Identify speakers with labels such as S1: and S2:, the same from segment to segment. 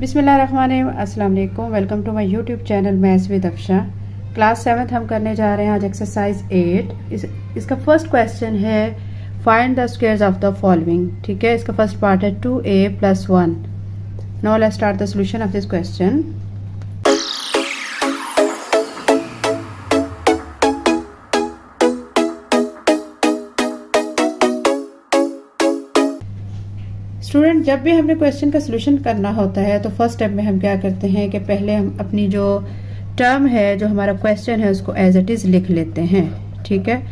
S1: बिस्मिल्लाहिर्रहमानिर्रहीम, अस्सलाम वालेकुम। Welcome to my YouTube channel maths with Afsha. Class 7th हम करने जा रहे हैं आज एक्सरसाइज 8। इसका फर्स्ट क्वेश्चन है find the squares of the following. ठीक है, इसका फर्स्ट पार्ट है 2a + 1। Now let's start the solution of this question. Student, जब भी हमने क्वेश्चन का सोल्यूशन करना होता है तो फर्स्ट स्टेप में हम क्या करते हैं कि पहले हम अपनी जो टर्म है, जो हमारा क्वेश्चन है, उसको एज इट इज़ लिख लेते हैं। ठीक है,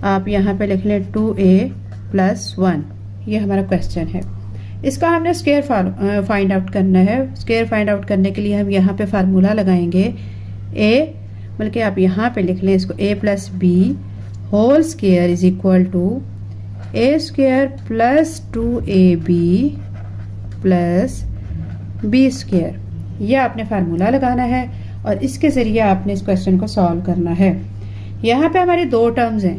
S1: आप यहाँ पे लिख लें 2a + 1। ये हमारा क्वेश्चन है। इसका हमने स्क्वायर फाइंड आउट करना है। स्क्वायर फाइंड आउट करने के लिए हम यहाँ पे फार्मूला लगाएंगे a, बल्कि आप यहाँ पे लिख लें इसको a + b whole square is equal to a² + 2ab + b²। यह आपने फार्मूला लगाना है और इसके ज़रिए आपने इस क्वेश्चन को सॉल्व करना है। यहाँ पे हमारी दो टर्म्स हैं।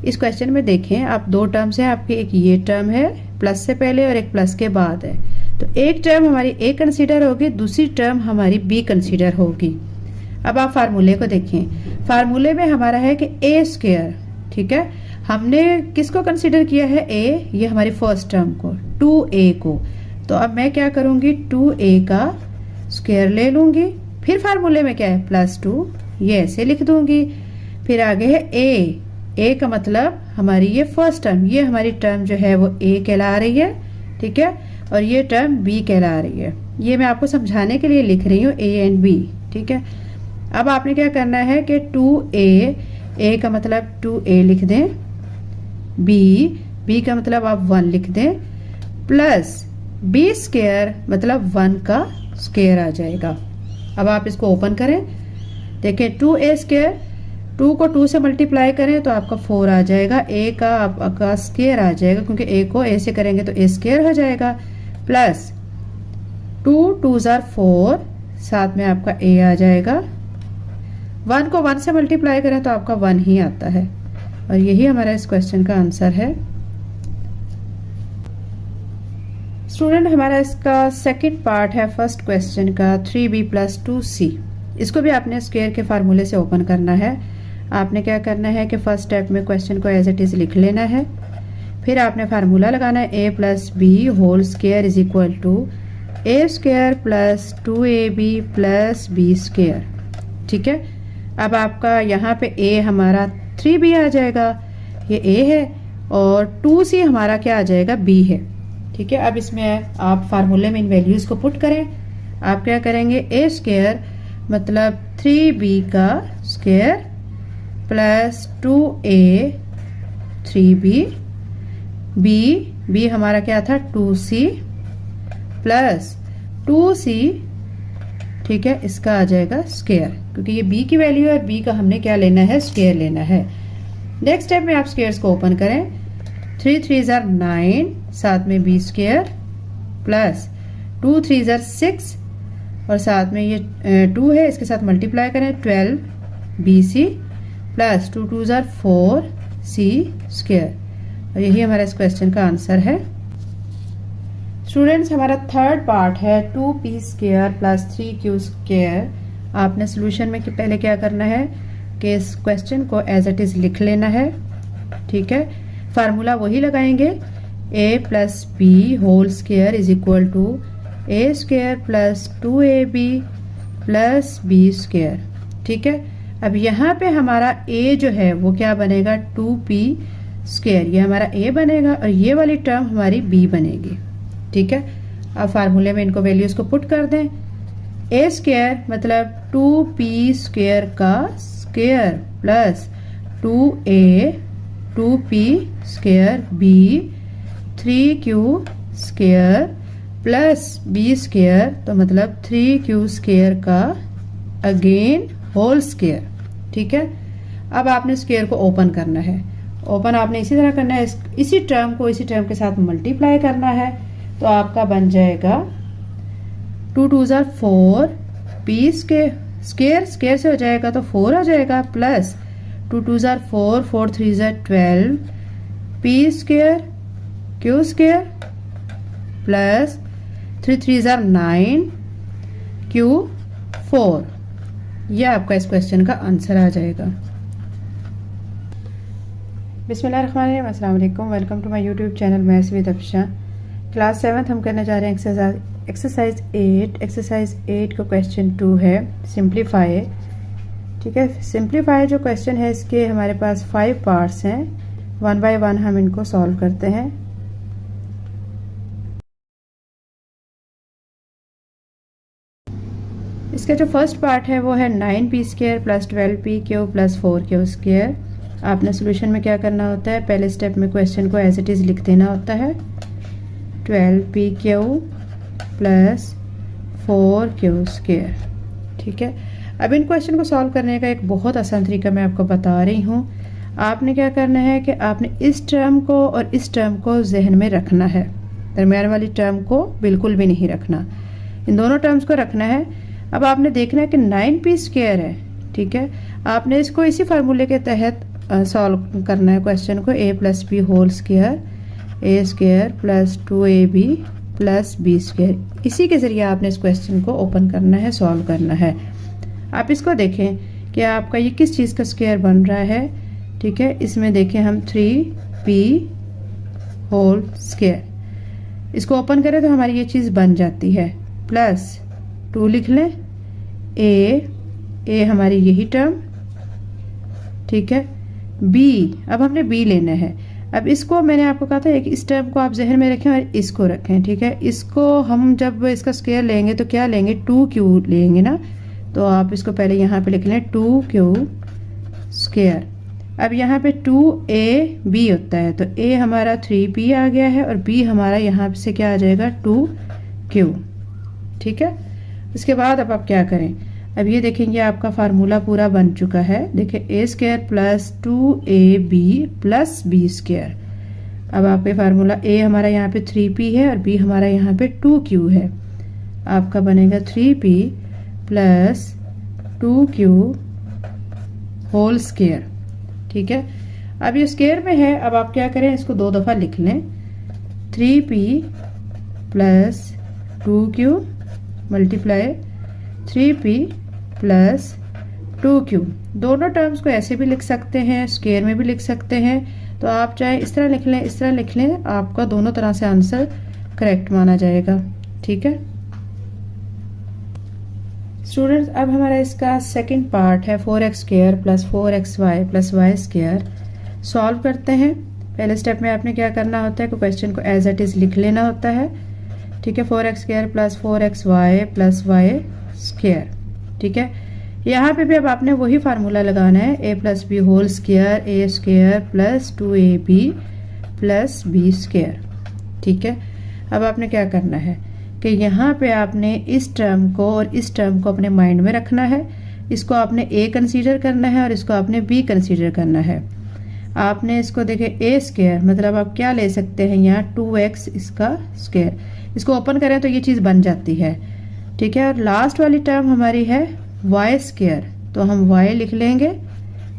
S1: इस क्वेश्चन में देखें आप, दो टर्म्स हैं आपके। एक ये टर्म है प्लस से पहले और एक प्लस के बाद है। तो एक टर्म हमारी a कंसीडर होगी, दूसरी टर्म हमारी b कंसीडर होगी। अब आप फार्मूले को देखें। फार्मूले में हमारा है कि a²। ठीक है, हमने किसको कंसीडर किया है? a, ये हमारी फर्स्ट टर्म को, 2a को। तो अब मैं क्या करूंगी, 2a का स्क्वायर ले लूंगी। फिर फार्मूले में क्या है, +2, ये ऐसे लिख दूंगी। फिर आगे है a का मतलब हमारी ये फर्स्ट टर्म, ये हमारी टर्म जो है वो a कहला रही है। ठीक है, और ये टर्म b कहला रही है। ये मैं आपको समझाने के लिए लिख रही हूँ a एंड b। ठीक है, अब आपने क्या करना है कि 2a का मतलब 2a लिख दें, b का मतलब आप 1 लिख दें, प्लस b² मतलब 1 का स्क्वायर आ जाएगा। अब आप इसको ओपन करें, देखें 2a², 2 को 2 से मल्टीप्लाई करें तो आपका 4 आ जाएगा। a का आपका स्क्वायर आ जाएगा, क्योंकि a को a से करेंगे तो a² हो जाएगा, प्लस 2 2s are 4, साथ में आपका a आ जाएगा। 1 को 1 से मल्टीप्लाई करें तो आपका 1 ही आता है। और यही हमारा इस क्वेश्चन का आंसर है। स्टूडेंट, हमारा इसका सेकंड पार्ट है फर्स्ट क्वेश्चन का 3b + 2c। इसको भी आपने स्क्वायर के फार्मूले से ओपन करना है। आपने क्या करना है कि फर्स्ट स्टेप में क्वेश्चन को एज इट इज़ लिख लेना है। फिर आपने फार्मूला लगाना है a + b whole square is equal to a² + 2ab + b²। ठीक है, अब आपका यहाँ पे a हमारा 3b आ जाएगा, ये a है, और 2c हमारा क्या आ जाएगा, b है। ठीक है, अब इसमें आप फार्मूले में इन वैल्यूज़ को पुट करें। आप क्या करेंगे, a² मतलब 3b का square plus 2a 3b, b हमारा क्या था 2c प्लस 2c। ठीक है, इसका आ जाएगा स्क्वायर, क्योंकि ये b की वैल्यू है और b का हमने क्या लेना है, स्क्वायर लेना है। नेक्स्ट स्टेप में आप स्क्वायर्स को ओपन करें। 3 3s are 9, साथ में b² प्लस 2 3s are 6, और साथ में ये 2 है, इसके साथ मल्टीप्लाई करें 12bc plus 2 2s are 4c²। और यही हमारा इस क्वेश्चन का आंसर है। स्टूडेंट्स, हमारा थर्ड पार्ट है 2p² + 3q²। आपने सोल्यूशन में पहले क्या करना है कि इस क्वेश्चन को एज इट इज़ लिख लेना है। ठीक है, फार्मूला वही लगाएंगे a + b whole square is equal to a² + 2ab + b²। ठीक है, अब यहाँ पे हमारा a जो है वो क्या बनेगा, 2p²। ये हमारा a बनेगा और ये वाली टर्म हमारी b बनेगी। ठीक है, अब फार्मूले में इनको वैल्यूज को पुट कर दें। a² मतलब 2p² का square plus 2a 2p² b 3q² plus b², तो मतलब 3q² का अगेन होल स्क्वायर। ठीक है, अब आपने स्क्वायर को ओपन करना है। ओपन आपने इसी तरह करना है, इसी टर्म को इसी टर्म के साथ मल्टीप्लाई करना है। तो आपका बन जाएगा 2 2s are 4, p² स्क्वायर से हो जाएगा तो 4 आ जाएगा, plus 2 2s are 4, 4 3s are 12, p² q² plus 3 3s are 9, Q4। यह आपका इस क्वेश्चन का आंसर आ जाएगा। बिस्मिल्लाहिर्रहमानिर्रहीम, अस्सलाम वालेकुम, welcome to my YouTube channel maths with Afsha. Class 7 हम करने जा रहे हैं एक्सरसाइज 8 का क्वेश्चन 2 है सिंप्लीफाई। ठीक है, सिंप्लीफाई जो क्वेश्चन है इसके हमारे पास 5 पार्ट्स हैं, 1 बाय 1 हम इनको सॉल्व करते हैं। इसका जो फर्स्ट पार्ट है वो है 9p² plus 12pq plus 4q²। आपने सोल्यूशन में क्या करना होता है, पहले स्टेप में क्वेश्चन को एज इट इज़ लिख देना होता है, 12pq प्लस 4q²। ठीक है, अब इन क्वेश्चन को सॉल्व करने का एक बहुत आसान तरीका मैं आपको बता रही हूँ। आपने क्या करना है कि आपने इस टर्म को और इस टर्म को जहन में रखना है, दरमियान वाली टर्म को बिल्कुल भी नहीं रखना, इन दोनों टर्म्स को रखना है। अब आपने देखना है कि 9p² है। ठीक है, आपने इसको इसी फार्मूले के तहत सॉल्व करना है क्वेश्चन को, a plus B whole square a² plus 2ab plus b²। इसी के ज़रिए आपने इस क्वेश्चन को ओपन करना है, सॉल्व करना है। आप इसको देखें कि आपका ये किस चीज़ का स्क्वायर बन रहा है। ठीक है, इसमें देखें हम 3p होल स्क्वायर, इसको ओपन करें तो हमारी ये चीज़ बन जाती है, प्लस 2 लिख लें, a हमारी यही टर्म। ठीक है, b, अब हमने b लेना है। अब इसको मैंने आपको कहा था कि इस टर्म को आप जहन में रखें और इसको रखें। ठीक है, इसको हम जब इसका स्क्वायर लेंगे तो क्या लेंगे, 2q लेंगे ना, तो आप इसको पहले यहाँ पे लिख लें 2q²। अब यहाँ पे 2ab होता है, तो a हमारा 3p आ गया है और b हमारा यहाँ से क्या आ जाएगा 2q। ठीक है, इसके बाद अब आप क्या करें, अब ये देखेंगे आपका फार्मूला पूरा बन चुका है। देखिए a² plus 2ab plus b²। अब आपके फार्मूला a हमारा यहाँ पे 3p है और b हमारा यहाँ पे 2q है, आपका बनेगा 3p plus 2q whole square. ठीक है, अब ये स्क्वायर में है, अब आप क्या करें, इसको 2 दफ़ा लिख लें, 3p plus 2q multiply 3p plus 2q। दोनों टर्म्स को ऐसे भी लिख सकते हैं, स्क्वायर में भी लिख सकते हैं, तो आप चाहे इस तरह लिख लें, इस तरह लिख लें, आपका दोनों तरह से आंसर करेक्ट माना जाएगा। ठीक है स्टूडेंट्स, अब हमारा इसका सेकंड पार्ट है 4x² plus 4xy plus y²। Solve करते हैं। पहले स्टेप में आपने क्या करना होता है कि क्वेश्चन को एज इट इज़ लिख लेना होता है। ठीक है, 4x² plus 4xy plus y²। ठीक है, यहाँ पे भी अब आपने वही फार्मूला लगाना है, a plus B whole square a² plus 2ab plus b²। ठीक है, अब आपने क्या करना है कि यहाँ पे आपने इस टर्म को और इस टर्म को अपने माइंड में रखना है, इसको आपने a कंसीडर करना है और इसको आपने b कंसीडर करना है। आपने इसको देखें a² मतलब आप क्या ले सकते हैं यहाँ 2x इसका स्क्वायर, इसको ओपन करें तो ये चीज़ बन जाती है। ठीक है, और लास्ट वाली टर्म हमारी है y², तो हम y लिख लेंगे,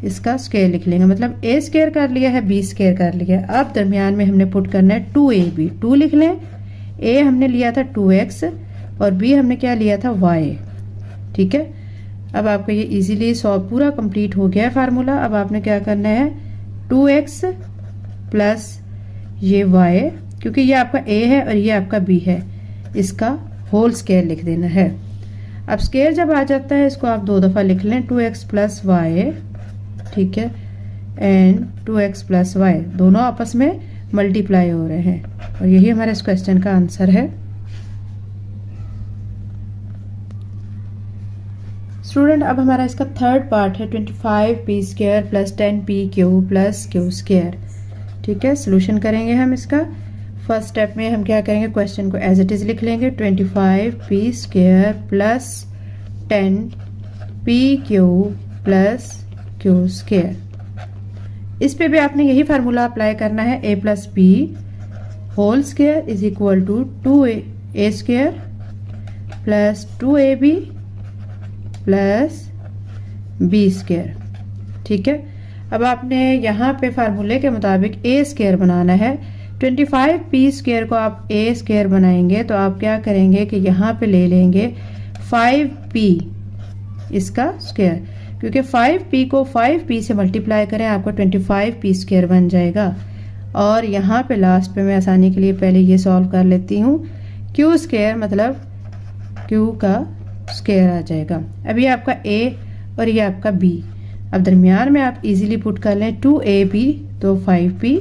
S1: इसका स्क्वायर लिख लेंगे, मतलब a² कर लिया है, b² कर लिया। अब दरमियान में हमने पुट करना है 2ab, 2 लिख लें, a हमने लिया था 2x और b हमने क्या लिया था y। ठीक है, अब आपका ये इजीली सॉल्व पूरा कंप्लीट हो गया है फार्मूला। अब आपने क्या करना है 2x प्लस ये y, क्योंकि ये आपका a है और ये आपका b है, इसका होल स्क्वायर लिख देना है। अब स्क्वायर जब आ जाता है इसको आप 2 दफ़ा लिख लें, 2x प्लस y। ठीक है, एंड 2x प्लस y दोनों आपस में मल्टीप्लाई हो रहे हैं और यही हमारे इस क्वेश्चन का आंसर है। स्टूडेंट, अब हमारा इसका थर्ड पार्ट है 25p² plus 10pq plus q²। ठीक है, सोल्यूशन करेंगे हम इसका। फर्स्ट स्टेप में हम क्या करेंगे, क्वेश्चन को एज इट इज़ लिख लेंगे, 25p² plus 10pq plus q²। इस पे भी आपने यही फार्मूला अप्लाई करना है, a plus B whole square is equal to 2a² plus 2ab plus b²। ठीक है, अब आपने यहाँ पे फार्मूले के मुताबिक a² बनाना है। 25p² को आप a² बनाएंगे तो आप क्या करेंगे कि यहाँ पे ले लेंगे 5p इसका स्क्वायर, क्योंकि 5p को 5p से मल्टीप्लाई करें आपको 25p स्क्वायर बन जाएगा। और यहाँ पे लास्ट पे मैं आसानी के लिए पहले ये सॉल्व कर लेती हूँ। q स्क्वायर मतलब q का स्क्वायर आ जाएगा। अब ये आपका a और ये आपका b, अब दरमियान में आप इजीली पुट कर लें 2ab तो 5p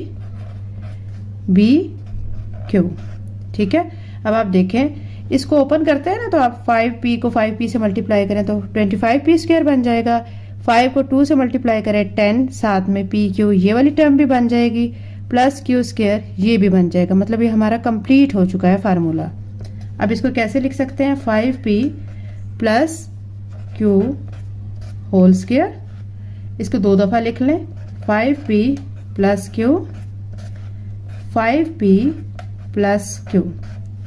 S1: b q, ठीक है। अब आप देखें इसको ओपन करते हैं ना, तो आप 5p को 5p से मल्टीप्लाई करें तो 25p स्क्वायर बन जाएगा। 5 को 2 से मल्टीप्लाई करें 10, साथ में p q ये वाली टर्म भी बन जाएगी, प्लस q स्क्वायर ये भी बन जाएगा। मतलब ये हमारा कंप्लीट हो चुका है फार्मूला। अब इसको कैसे लिख सकते हैं, 5p plus q whole square, इसको 2 दफ़ा लिख लें, 5p plus q 5p plus q,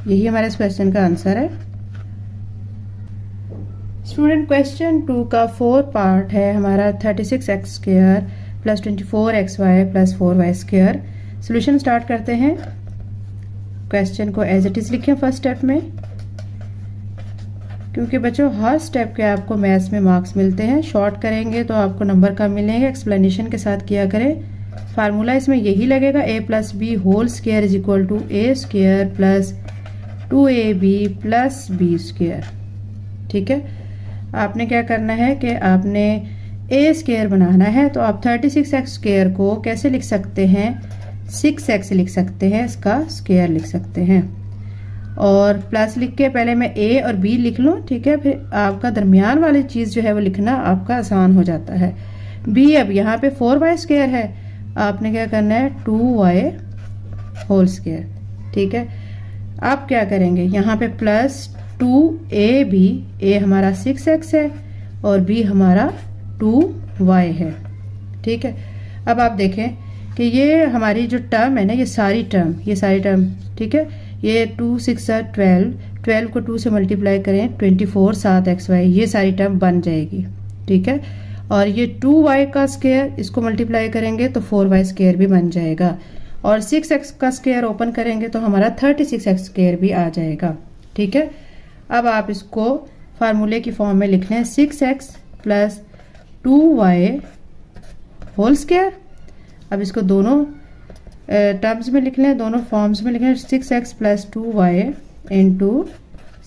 S1: यही हमारे इस क्वेश्चन का आंसर है। स्टूडेंट क्वेश्चन 2 का 4 पार्ट है हमारा 36x square plus 24xy plus 4y square. Solution start करते हैं। क्वेश्चन को एज इट इज़ लिखें फर्स्ट स्टेप में, क्योंकि बच्चों हर स्टेप के आपको मैथ्स में मार्क्स मिलते हैं। शॉर्ट करेंगे तो आपको नंबर कम मिलेंगे, एक्सप्लेनेशन के साथ किया करें। फार्मूला इसमें यही लगेगा, a plus B whole square is equal to a square plus 2ab plus b square, ठीक है। आपने क्या करना है कि आपने a स्क्वायर बनाना है, तो आप 36x स्क्वायर को कैसे लिख सकते हैं, 6x लिख सकते हैं, इसका स्क्वायर लिख सकते हैं। और प्लस लिख के पहले मैं a और b लिख लूँ, ठीक है, फिर आपका दरमियान वाली चीज़ जो है वो लिखना आपका आसान हो जाता है। b अब यहाँ पे 4y स्क्वायर है, आपने क्या करना है 2y होल स्क्वायर, ठीक है। आप क्या करेंगे, यहाँ पे प्लस 2ab, a हमारा 6x है और b हमारा 2y है, ठीक है। अब आप देखें कि ये हमारी जो टर्म है ना, ये सारी टर्म, ठीक है, ये 2 6 12, 12 को 2 से मल्टीप्लाई करें 24 7xy, ये सारी टर्म बन जाएगी, ठीक है। और ये 2y का स्क्वायर इसको मल्टीप्लाई करेंगे तो 4y स्क्वायर भी बन जाएगा, और 6x का स्क्वायर ओपन करेंगे तो हमारा 36x स्क्वायर भी आ जाएगा, ठीक है। अब आप इसको फार्मूले की फॉर्म में लिख लें, 6x plus 2y whole square. अब इसको दोनों टर्म्स में लिख लें, दोनों फॉर्म्स में लिख लें, 6x plus 2y into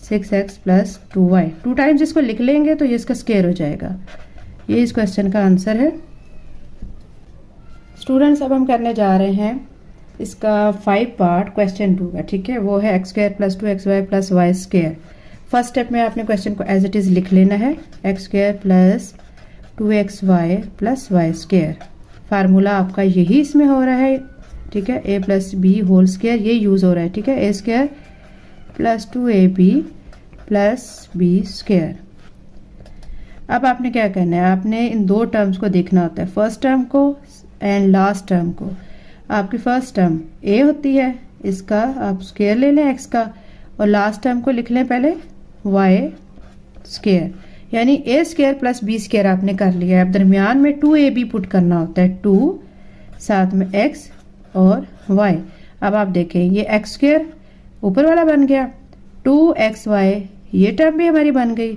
S1: 6x plus 2y, 2 times इसको लिख लेंगे तो ये इसका स्क्वायर हो जाएगा। ये इस क्वेश्चन का आंसर है। स्टूडेंट्स अब हम करने जा रहे हैं इसका 5 पार्ट क्वेश्चन 2 का, ठीक है, वो है x square plus 2xy plus y square. First step में आपने क्वेश्चन को एज इट इज़ लिख लेना है, x square plus 2xy plus y square. Formula आपका यही इसमें हो रहा है, ठीक है, a plus B whole square ये यूज़ हो रहा है, ठीक है, a square plus 2ab plus b square. अब आपने क्या करना है, आपने इन 2 टर्म्स को देखना होता है, फर्स्ट टर्म को एंड लास्ट टर्म को। आपकी फर्स्ट टर्म a होती है, इसका आप स्क्वायर ले लें x का, और लास्ट टर्म को लिख लें पहले y स्क्वायर, यानी a square plus b square आपने कर लिया है। अब दरमियान में 2ab पुट करना होता है, 2 साथ में x और y। अब आप देखें ये x स्क्वायर ऊपर वाला बन गया, 2xy ये टर्म भी हमारी बन गई,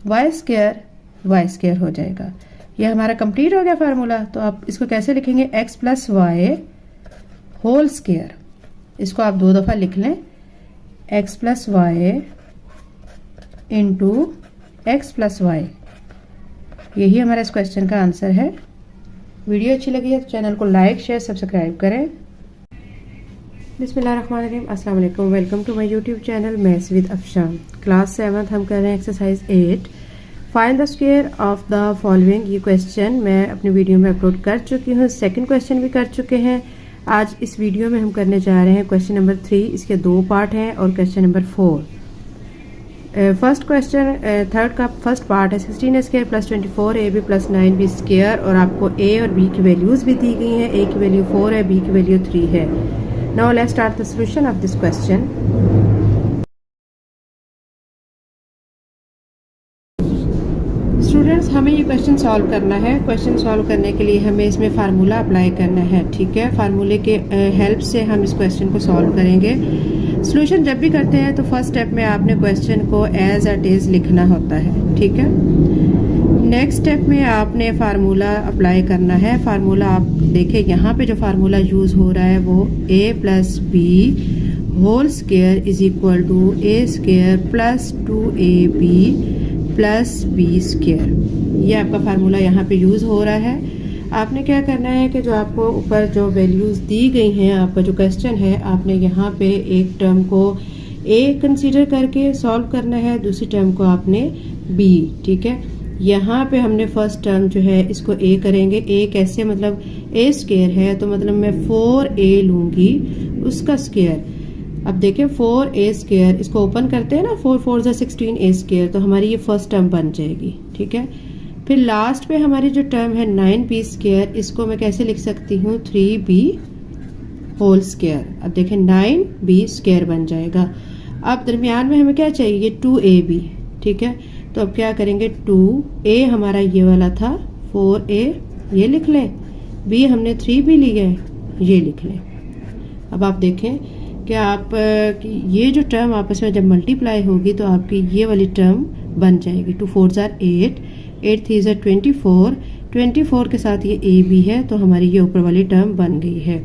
S1: y स्क्वायर हो जाएगा। ये हमारा कंप्लीट हो गया फार्मूला। तो आप इसको कैसे लिखेंगे, x plus y whole square, इसको आप 2 दफ़ा लिख लें, x plus y into x plus y, यही हमारा इस क्वेश्चन का आंसर है। वीडियो अच्छी लगी है तो चैनल को लाइक शेयर सब्सक्राइब करें। बिस्मिल्लाहिर्रहमानिर्रहीम, अस्सलाम वालेकुम, welcome to my YouTube channel maths with Afshan. Class 7 हम कर रहे हैं exercise 8, find the square of the following. ये क्वेश्चन मैं अपनी वीडियो में अपलोड कर चुकी हूँ, सेकंड क्वेश्चन भी कर चुके हैं। आज इस वीडियो में हम करने जा रहे हैं क्वेश्चन नंबर 3, इसके 2 पार्ट हैं, और question number 4। First question third का फर्स्ट पार्ट है 16 square plus 24ab plus 9b square, और आपको a और b की वैल्यूज़ भी दी गई हैं। a की वैल्यू 4 है, b की वैल्यू 3 है। Now let's start the solution of this question. Students, हमें ये क्वेश्चन सॉल्व करना है। क्वेश्चन सॉल्व करने के लिए हमें इसमें फार्मूला अप्लाई करना है, ठीक है। फार्मूले के हेल्प से हम इस क्वेश्चन को सॉल्व करेंगे। सॉल्यूशन जब भी करते हैं तो फर्स्ट स्टेप में आपने क्वेश्चन को एज इट इज लिखना होता है, ठीक है। नेक्स्ट स्टेप में आपने फार्मूला अप्लाई करना है। फार्मूला आप देखें, यहाँ पे जो फार्मूला यूज़ हो रहा है वो a plus B whole square is equal to A square plus 2ab plus B square. ये आपका फार्मूला यहाँ पे यूज़ हो रहा है। आपने क्या करना है कि जो आपको ऊपर जो वैल्यूज़ दी गई हैं, आपका जो क्वेश्चन है, आपने यहाँ पे एक टर्म को a कंसीडर करके सॉल्व करना है, दूसरी टर्म को आपने b, ठीक है। यहाँ पे हमने फर्स्ट टर्म जो है इसको a करेंगे। a कैसे, मतलब a स्क्वायर है तो मतलब मैं 4a लूँगी उसका स्क्वायर। अब देखें 4a स्क्वायर, इसको ओपन करते हैं ना, 4 4 जा 16a स्क्वायर, तो हमारी ये फर्स्ट टर्म बन जाएगी, ठीक है। फिर लास्ट पे हमारी जो टर्म है 9b स्क्वायर, इसको मैं कैसे लिख सकती हूँ, 3b होल स्क्वायर। अब देखें 9b स्क्वायर बन जाएगा। अब दरमियान में हमें क्या चाहिए, 2ab, ठीक है। तो अब क्या करेंगे, 2a हमारा ये वाला था, 4a ये लिख लें, b हमने 3b लिया है, ये लिख लें। अब आप देखें कि आप ये जो टर्म आपस में जब मल्टीप्लाई होगी तो आपकी ये वाली टर्म बन जाएगी। 2 4 जार 8, 8 3 जार 24, 24 के साथ ये a भी है, तो हमारी ये ऊपर वाली टर्म बन गई है।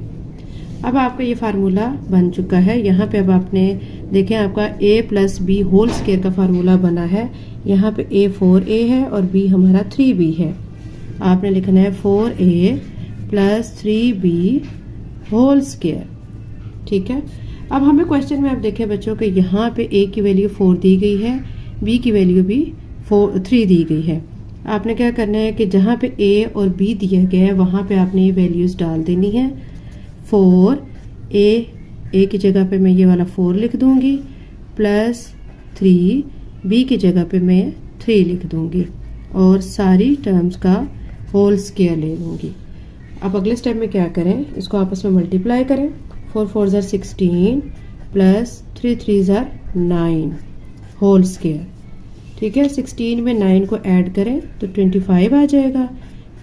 S1: अब आपका ये फार्मूला बन चुका है। यहाँ पे अब आपने देखें आपका a plus B whole square का फार्मूला बना है। यहाँ पे a 4a है और b हमारा 3b है। आपने लिखना है 4a plus 3b whole square, ठीक है। अब हमें क्वेश्चन में आप देखें बच्चों के यहाँ पे a की वैल्यू 4 दी गई है, b की वैल्यू भी 3 दी गई है। आपने क्या करना है कि जहाँ पे a और b दिया गया है वहाँ पे आपने ये वैल्यूज़ डाल देनी है। 4a की जगह पे मैं ये वाला 4 लिख दूँगी, प्लस 3b की जगह पे मैं 3 लिख दूँगी और सारी टर्म्स का होल स्क्वायर ले लूँगी। अब अगले स्टेप में क्या करें, इसको आपस में मल्टीप्लाई करें। 4 4 जार 16 प्लस 3 3 जार 9 होल स्क्वायर, ठीक है। 16 में 9 को ऐड करें तो 25 आ जाएगा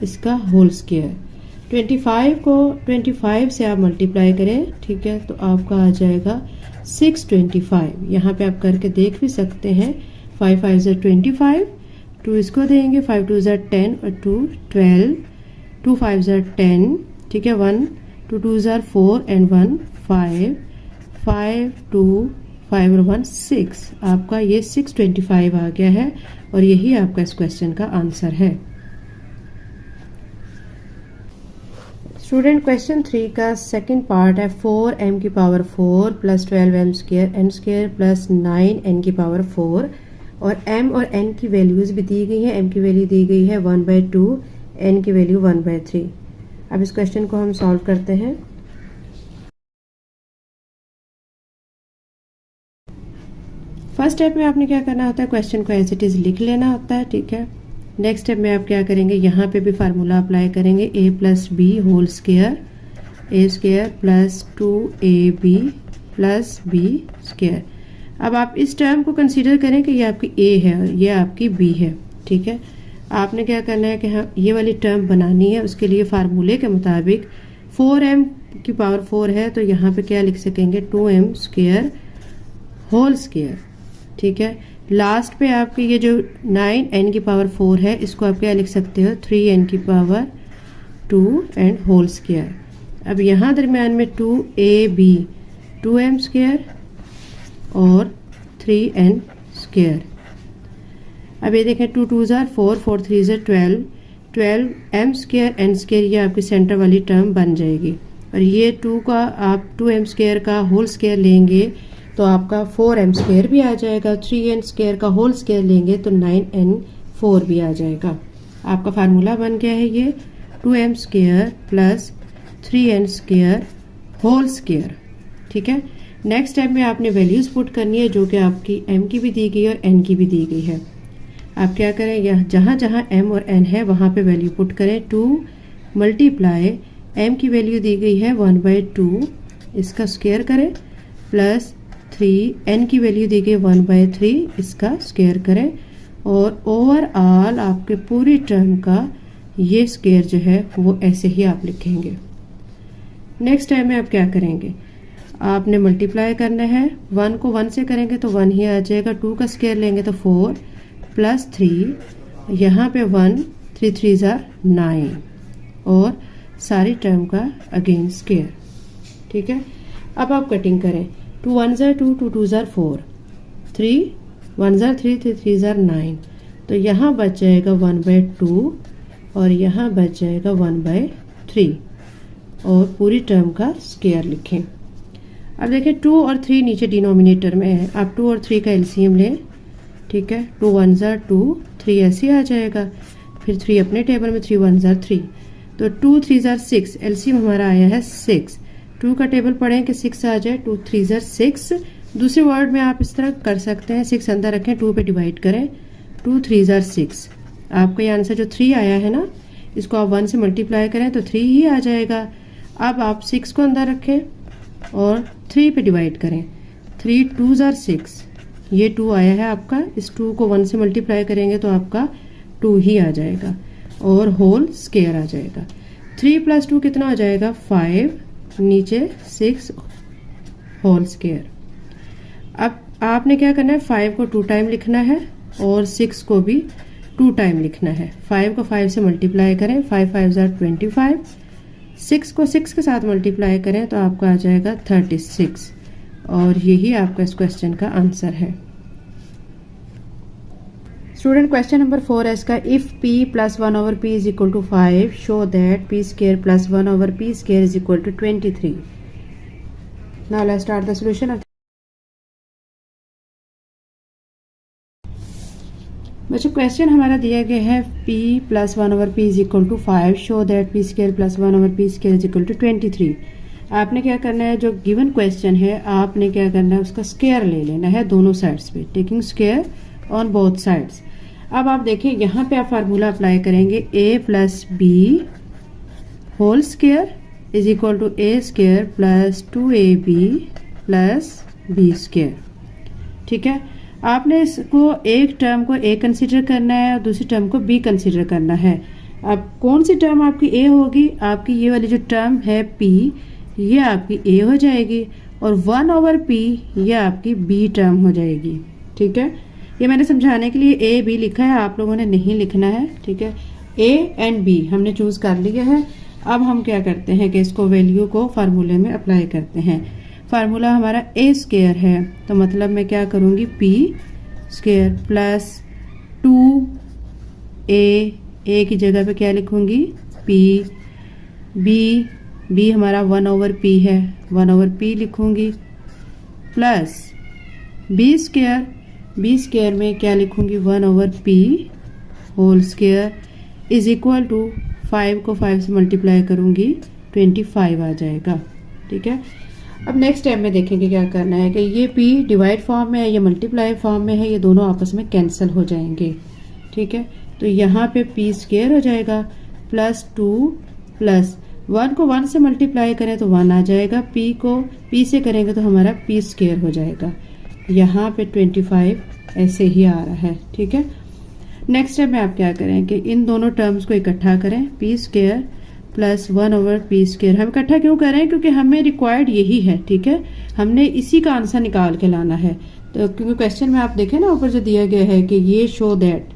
S1: इसका होल स्क्वायर। 25 को 25 से आप मल्टीप्लाई करें, ठीक है, तो आपका आ जाएगा 625। यहाँ पे आप करके देख भी सकते हैं। 5 5 जार 25, 2 इसको देंगे, 5 2 जार 10 और 2 12, 2 5 जार 10, ठीक है। 1 2 2 जार 4 एंड 1 5, 5 2 5 और 1 6। आपका ये 625 आ गया है और यही आपका इस क्वेश्चन का आंसर है। स्टूडेंट, क्वेश्चन 3 का सेकंड पार्ट है 4m की power 4 plus 12m square n square plus 9n की पावर 4, और m और n की वैल्यूज़ भी दी गई हैं। m की वैल्यू दी गई है 1/2, n की वैल्यू 1/3। अब इस क्वेश्चन को हम सॉल्व करते हैं। फर्स्ट स्टेप में आपने क्या करना होता है, क्वेश्चन को एज इट इज़ लिख लेना होता है, ठीक है। नेक्स्ट स्टेप में आप क्या करेंगे, यहाँ पे भी फार्मूला अप्लाई करेंगे। a plus B whole square, a square plus 2ab plus b square. अब आप इस टर्म को कंसीडर करें कि ये आपकी a है और ये आपकी b है, ठीक है। आपने क्या करना है कि हाँ ये वाली टर्म बनानी है। उसके लिए फार्मूले के मुताबिक 4m की पावर 4 है तो यहाँ पे क्या लिख सकेंगे, 2m स्क्वायर होल स्क्वायर, ठीक है। लास्ट पे आपके ये जो 9n की पावर 4 है, इसको आप क्या लिख सकते हो, 3n की पावर 2 एंड होल स्क्वायर। अब यहाँ दरमियान में 2ab 2m स्क्वायर और 3n स्क्वायर। अब ये देखें 2 2 जार 4, 4 3 jar 12, 12m square n square, ये आपकी सेंटर वाली टर्म बन जाएगी। और ये 2 का आप 2m स्क्वायर का होल स्क्वायर लेंगे तो आपका 4m स्क्वायर भी आ जाएगा। 3n स्क्वायर का होल स्क्वायर लेंगे तो 9n4 भी आ जाएगा। आपका फार्मूला बन गया है ये 2m square plus 3n square whole square, ठीक है। नेक्स्ट स्टेप में आपने वैल्यूज़ पुट करनी है जो कि आपकी m की भी दी गई है और n की भी दी गई है। आप क्या करें, यह जहाँ जहाँ m और n है वहाँ पे वैल्यू पुट करें। 2 मल्टीप्लाई m की वैल्यू दी गई है 1/2, इसका स्क्वायर करें, प्लस 3 n की वैल्यू दी गई 1/3, इसका स्क्वायर करें, और ओवरऑल आपके पूरी टर्म का ये स्क्वायर जो है वो ऐसे ही आप लिखेंगे। नेक्स्ट टाइम में आप क्या करेंगे, आपने मल्टीप्लाई करना है, 1 को 1 से करेंगे तो 1 ही आ जाएगा, 2 का स्क्वायर लेंगे तो 4 प्लस 3, यहाँ पे 1, 3 3 ज़ार 9 और सारी टर्म का अगेन स्क्वायर। ठीक है, अब आप कटिंग करें, 2 1 ज़ार 2, 2 2 ज़ार 4, 3 1 ज़ार 3, 3 3 ज़ार 9, तो यहाँ बच जाएगा 1/2 और यहाँ बच जाएगा 1/3 और पूरी टर्म का स्क्वायर लिखें। अब देखिए 2 और 3 नीचे डिनोमिनेटर में है, आप 2 और 3 का एलसीएम लें। ठीक है, 2 1 ज़ार 2, 3 ऐसे आ जाएगा, फिर 3 अपने टेबल में, 3 1 ज़ार 3, तो 2 3 ज़ार 6, एलसीएम हमारा आया है 6। 2 का टेबल पढ़ें कि 6 आ जाए, 2 3 ज़ार 6। दूसरे वर्ड में आप इस तरह कर सकते हैं, 6 अंदर रखें, 2 पे डिवाइड करें, 2 3 ज़ार 6। आपका ये आंसर जो 3 आया है ना, इसको आप 1 से मल्टीप्लाई करें तो 3 ही आ जाएगा। अब आप 6 को अंदर रखें और 3 पे डिवाइड करें, 3 2 ज़ार 6, ये 2 आया है आपका, इस 2 को 1 से मल्टीप्लाई करेंगे तो आपका 2 ही आ जाएगा और होल स्क्वायर आ जाएगा। 3 + 2 कितना आ जाएगा, 5, नीचे 6 होल स्क्वायर। अब आपने क्या करना है, 5 को 2 टाइम लिखना है और 6 को भी 2 टाइम लिखना है। 5 को 5 से मल्टीप्लाई करें, 5 5 ज़ार 25, 6 को 6 के साथ मल्टीप्लाई करें तो आपका आ जाएगा 36 और यही आपका इस क्वेश्चन का आंसर है। स्टूडेंट क्वेश्चन नंबर 4 है इसका, if p + 1/p = 5 show that p² + 1/p² = 23। Now let's start the solution of. बच्चों क्वेश्चन हमारा दिया गया है p + 1/p = 5 show that p² + 1/p² = 23। आपने क्या करना है, जो गिवन क्वेश्चन है आपने क्या करना है, उसका स्क्वायर ले लेना है दोनों साइड्स पे, taking square on both sides. अब आप देखिए यहाँ पे आप फार्मूला अप्लाई करेंगे, a + b whole square = a² + 2ab + b²। ठीक है, आपने इसको एक टर्म को a कंसीडर करना है और दूसरी टर्म को b कंसीडर करना है। अब कौन सी टर्म आपकी a होगी, आपकी ये वाली जो टर्म है p, ये आपकी a हो जाएगी और 1/p ये आपकी b टर्म हो जाएगी। ठीक है, ये मैंने समझाने के लिए a b लिखा है, आप लोगों ने नहीं लिखना है। ठीक है, a एंड b हमने चूज कर लिया है। अब हम क्या करते हैं कि इसको वैल्यू को फार्मूले में अप्लाई करते हैं। फार्मूला हमारा a² है, तो मतलब मैं क्या करूँगी, p² + 2a की जगह पे क्या लिखूँगी, p, b हमारा 1/p है, 1/p लिखूँगी, प्लस b² में क्या लिखूँगी, 1/p होल स्क्वायर = 5 को 5 से मल्टीप्लाई करूँगी, 25 आ जाएगा। ठीक है, अब नेक्स्ट टाइम में देखेंगे क्या करना है कि ये p डिवाइड फॉर्म में है, ये मल्टीप्लाई फॉर्म में है, ये दोनों आपस में कैंसिल हो जाएंगे। ठीक है, तो यहाँ पे p² हो जाएगा प्लस 2 प्लस 1 को 1 से मल्टीप्लाई करें तो 1 आ जाएगा, p को p से करेंगे तो हमारा p² हो जाएगा। यहाँ पे 25 ऐसे ही आ रहा है। ठीक है, नेक्स्ट स्टेप में आप क्या करें कि इन दोनों टर्म्स को इकट्ठा करें, p² + 1/p²। हम इकट्ठा क्यों करें, क्योंकि हमें रिक्वायर्ड यही है। ठीक है, हमने इसी का आंसर निकाल के लाना है। तो क्योंकि क्वेश्चन में आप देखें ना, ऊपर जो दिया गया है कि ये शो दैट,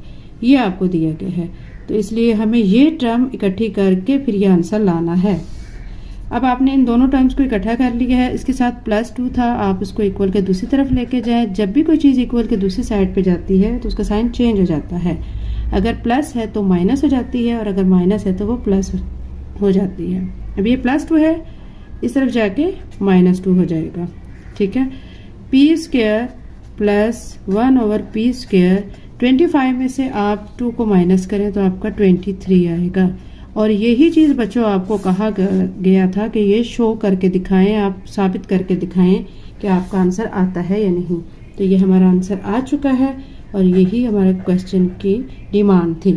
S1: ये आपको दिया गया है, तो इसलिए हमें ये टर्म इकट्ठी करके फिर ये आंसर लाना है। अब आपने इन दोनों टर्म्स को इकट्ठा कर लिया है, इसके साथ +2 था, आप उसको इक्वल के दूसरी तरफ लेके जाएं। जब भी कोई चीज़ इक्वल के दूसरी साइड पे जाती है तो उसका साइन चेंज हो जाता है। अगर प्लस है तो माइनस हो जाती है और अगर माइनस है तो वो प्लस हो जाती है। अब ये +2 है, इस तरफ जाके -2 हो जाएगा। ठीक है, p² + 1/p², 25 में से आप 2 को माइनस करें तो आपका 23 आएगा। और यही चीज़ बच्चों आपको कहा गया था कि ये शो करके दिखाएं, आप साबित करके दिखाएं कि आपका आंसर आता है या नहीं। तो ये हमारा आंसर आ चुका है और यही हमारे क्वेश्चन की डिमांड थी।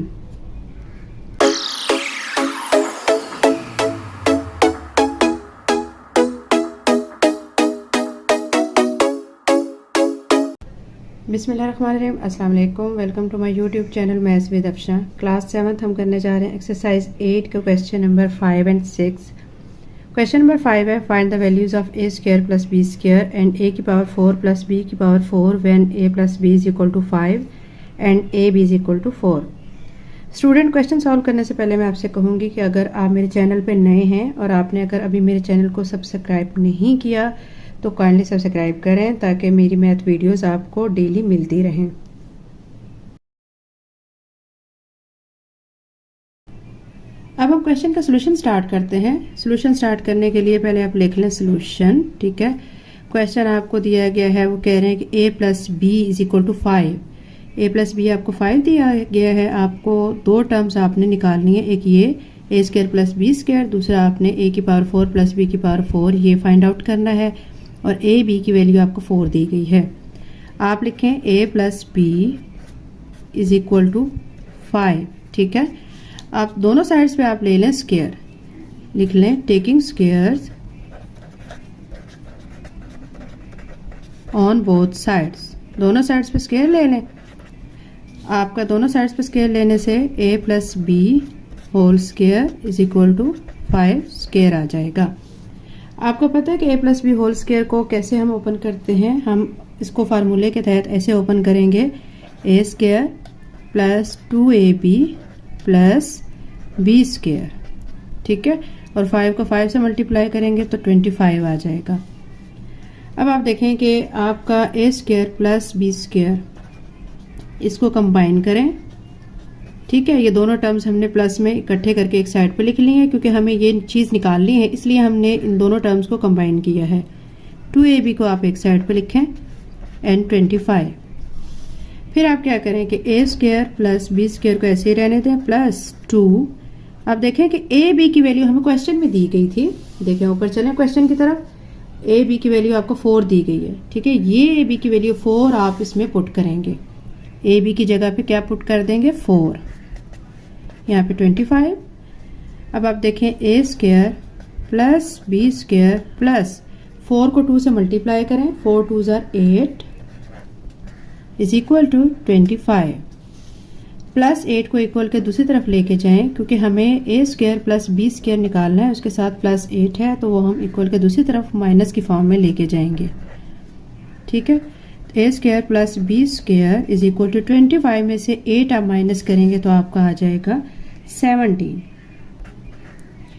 S1: बिस्मिल्लाहिर्रहमानिर्रहीम, अस्सलाम वालेकुम। Welcome to my YouTube channel maths with Afsha. Class 7 हम करने जा रहे हैं एक्सरसाइज 8 के question number 5 and 6। Question number 5 है find the values of A square plus B square and A की पावर 4 प्लस बी की power 4 when A plus B is equal to 5 and A B is equal to 4। Student, question solve करने से पहले मैं आपसे कहूँगी कि अगर आप मेरे चैनल पर नए हैं और आपने अगर अभी मेरे चैनल को सब्सक्राइब नहीं किया तो काइंडली सब्सक्राइब करें ताकि मेरी मैथ वीडियोस आपको डेली मिलती रहें। अब हम क्वेश्चन का सोल्यूशन स्टार्ट करते हैं। सोल्यूशन स्टार्ट करने के लिए पहले आप लिख लें सोल्यूशन। ठीक है, क्वेश्चन आपको दिया गया है, वो कह रहे हैं कि a plus B is equal to 5। A plus b आपको 5 दिया गया है। आपको दो टर्म्स आपने निकालनी है, एक ये ए स्क्वायर प्लस बी स्क्वायर, दूसरा आपने ए की पावर 4 प्लस बी की पावर 4 ये फाइंड आउट करना है और ए बी की वैल्यू आपको 4 दी गई है। आप लिखें a plus B is equal to 5। ठीक है, आप दोनों साइड्स पे आप ले लें स्क्वायर, लिख लें taking squares on both sides. दोनों साइड्स पे स्क्वायर ले लें। आपका दोनों साइड्स पे स्क्वायर लेने से a plus B whole square is equal to 5 square आ जाएगा। आपको पता है कि a plus B whole square को कैसे हम ओपन करते हैं। हम इसको फार्मूले के तहत ऐसे ओपन करेंगे, a square plus 2ab plus B square. ठीक है, और 5 को 5 से मल्टीप्लाई करेंगे तो 25 आ जाएगा। अब आप देखें कि आपका a square plus B square, इसको कंबाइन करें। ठीक है, ये दोनों टर्म्स हमने प्लस में इकट्ठे करके एक साइड पे लिख ली है क्योंकि हमें ये चीज़ निकालनी है, इसलिए हमने इन दोनों टर्म्स को कंबाइन किया है। 2ab को आप एक साइड पे लिखें एंड 25। फिर आप क्या करें कि a square plus B square को ऐसे ही रहने दें प्लस 2। आप देखें कि a b की वैल्यू हमें क्वेश्चन में दी गई थी। देखें ऊपर चलें क्वेश्चन की तरफ, a b की वैल्यू आपको 4 दी गई है। ठीक है, ये a b की वैल्यू 4 आप इसमें पुट करेंगे। a b की जगह पे क्या पुट कर देंगे 4, यहाँ पे 25। अब आप देखें a square plus B square plus 4 को 2 से मल्टीप्लाई करें, 4 2 ज़ार 8 इज इक्वल टू 25। प्लस 8 को इक्वल के दूसरी तरफ लेके जाएं क्योंकि हमें a square plus B square निकालना है, उसके साथ प्लस 8 है तो वो हम इक्वल के दूसरी तरफ माइनस की फॉर्म में लेके जाएंगे। ठीक है, a square plus B square is equal to 25 में से 8 आप माइनस करेंगे तो आपका आ जाएगा 17।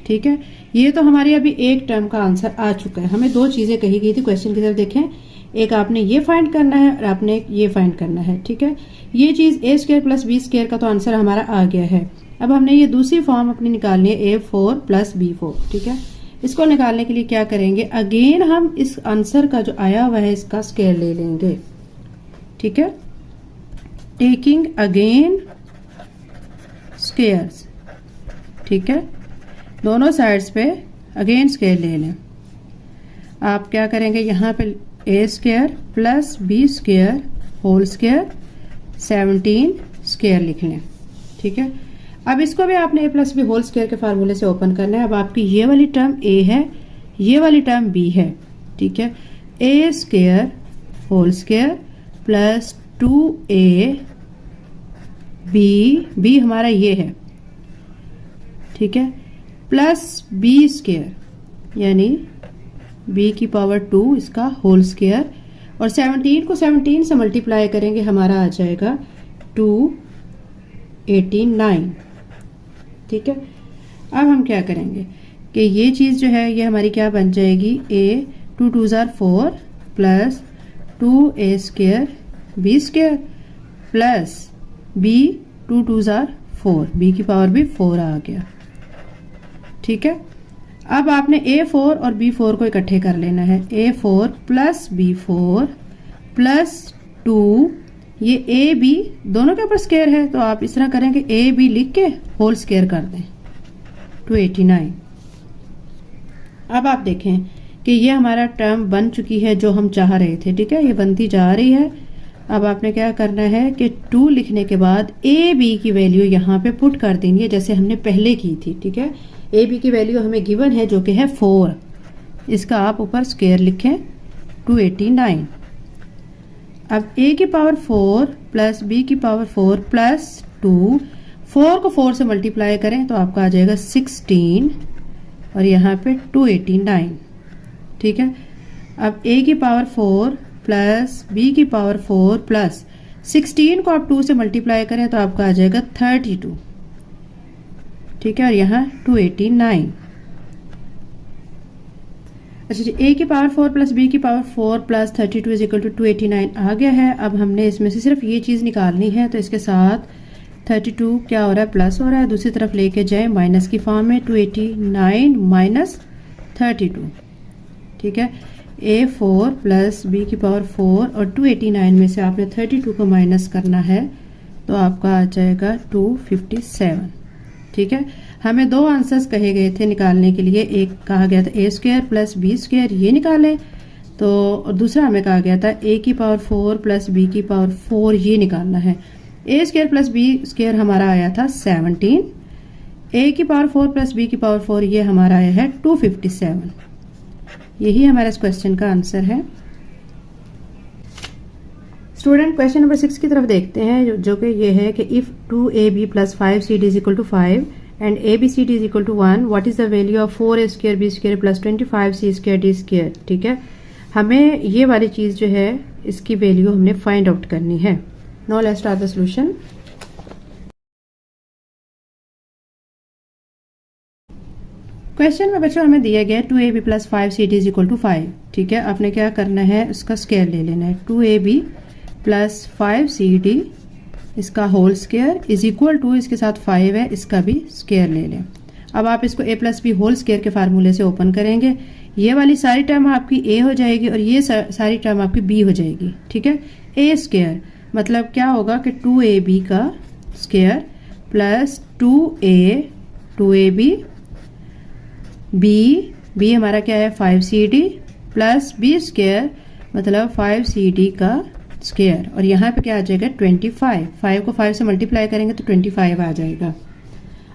S1: ठीक है, ये तो हमारी अभी एक टर्म का आंसर आ चुका है। हमें दो चीजें कही गई थी क्वेश्चन की तरफ देखें, एक आपने ये फाइंड करना है और आपने ये फाइंड करना है। ठीक है, ये चीज a square plus B square का तो आंसर हमारा आ गया है। अब हमने ये दूसरी फॉर्म अपनी निकालनी है a4 प्लस b4। ठीक है, इसको निकालने के लिए क्या करेंगे, अगेन हम इस आंसर का जो आया हुआ है इसका स्क्वायर ले लेंगे। ठीक है, टेकिंग अगेन स्क्वायर्स। ठीक है, दोनों साइड्स पे अगेन स्क्वायर ले लें। आप क्या करेंगे, यहाँ पे a square plus B square whole square 17 square लिख लें। ठीक है, अब इसको भी आपने a plus B whole square के फार्मूले से ओपन करना है। अब आपकी ये वाली टर्म a है, ये वाली टर्म b है। ठीक है, a square whole square plus 2a b हमारा ये है। ठीक है, प्लस b स्क्वायर यानी b की पावर 2 इसका होल स्क्वायर और 17 को 17 से मल्टीप्लाई करेंगे हमारा आ जाएगा 289। ठीक है, अब हम क्या करेंगे कि ये चीज़ जो है ये हमारी क्या बन जाएगी, a 2 2 ज़ार 4 plus 2a square b square plus b 2 2 ज़ार 4, b की पावर भी 4 आ गया। ठीक है, अब आपने a4 और b4 को इकट्ठे कर लेना है। a4 प्लस b4 प्लस 2, ये a b दोनों के ऊपर स्क्वायर है तो आप इस तरह करेंगे a b लिख के होल स्क्वायर कर दें 289। अब आप देखें कि ये हमारा टर्म बन चुकी है जो हम चाह रहे थे। ठीक है, ये बनती जा रही है। अब आपने क्या करना है कि 2 लिखने के बाद a b की वैल्यू यहाँ पे पुट कर देंगे है जैसे हमने पहले की थी। ठीक है, a b की वैल्यू हमें गिवन है जो कि है 4, इसका आप ऊपर स्क्वायर लिखें 289। अब a की पावर 4 प्लस b की पावर 4 प्लस 2, 4 को 4 से मल्टीप्लाई करें तो आपका आ जाएगा 16 और यहाँ पे 289। ठीक है, अब a की पावर 4 प्लस b की पावर 4 प्लस 16 को आप 2 से मल्टीप्लाई करें तो आपका आ जाएगा 32। ठीक है, और यहाँ 289। अच्छा जी, a की पावर 4 प्लस b की power 4 plus 32 is equal to 289 आ गया है। अब हमने इसमें से सिर्फ ये चीज़ निकालनी है, तो इसके साथ 32 क्या हो रहा है, प्लस हो रहा है, दूसरी तरफ लेके जाए माइनस की फॉर्म में, 289 माइनस 32। ठीक है, a4 प्लस b की पावर 4 और 289 में से आपने 32 को माइनस करना है तो आपका आ जाएगा 257। ठीक है, हमें दो आंसर्स कहे गए थे निकालने के लिए, एक कहा गया था a square plus b square ये निकालें, तो और दूसरा हमें कहा गया था a की पावर 4 प्लस b की पावर 4 ये निकालना है। a square plus b square हमारा आया था 17, a की पावर 4 प्लस b की पावर 4 ये हमारा आया है 257। यही हमारा इस क्वेश्चन का आंसर है। स्टूडेंट क्वेश्चन नंबर 6 की तरफ देखते हैं, जो कि ये है कि if 2ab plus 5cd is equal to 5 and abcd is equal to 1, what is the value of 4a square b square plus 25c square d square. ठीक है, हमें ये वाली चीज जो है इसकी वैल्यू हमने फाइंड आउट करनी है। Now let's start the solution. Question में बच्चों हमें दिया गया 2ab plus 5cd is equal to 5। ठीक है, आपने क्या करना है, उसका स्क्वायर ले लेना है। 2ab प्लस 5cd इसका whole square is equal to, इसके साथ 5 है, इसका भी स्क्वायर ले लें। अब आप इसको a plus B whole square के फार्मूले से ओपन करेंगे, ये वाली सारी टर्म आपकी a हो जाएगी और ये सारी टर्म आपकी b हो जाएगी। ठीक है, a स्क्वायर मतलब क्या होगा कि 2ab का स्क्वायर प्लस 2ab b हमारा क्या है 5cd प्लस b स्क्वायर मतलब 5cd का स्क्वायर, और यहाँ पे क्या आ जाएगा 25। 5 को 5 से मल्टीप्लाई करेंगे तो 25 आ जाएगा।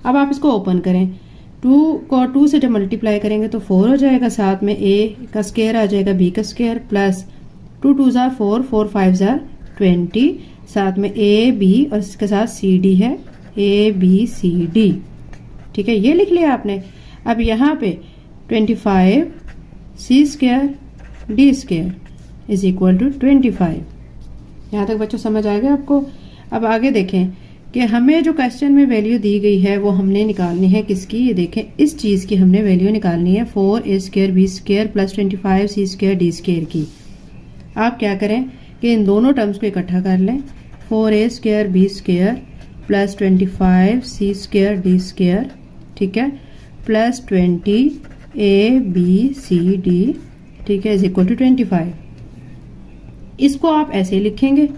S1: अब आप इसको ओपन करें, 2 को 2 से जब मल्टीप्लाई करेंगे तो 4 हो जाएगा, साथ में a का स्क्वायर आ जाएगा b का स्क्वायर प्लस 2 2 जार 4 4 5 जार 20, साथ में a b और इसके साथ c d है a b c d। ठीक है, ये लिख लिया आपने। अब यहाँ पे 25 c square d square is equal to 25। यहाँ तक बच्चों समझ आ गया आपको। अब आगे देखें कि हमें जो क्वेश्चन में वैल्यू दी गई है वो हमने निकालनी है किसकी, ये देखें इस चीज़ की हमने वैल्यू निकालनी है 4a square b square plus 25c square d square की। आप क्या करें कि इन दोनों टर्म्स को इकट्ठा कर लें, 4a square b square plus 25c square d square, ठीक है, प्लस 20abcd, ठीक है, इज इक्वल टू 25। इसको आप ऐसे लिखेंगे।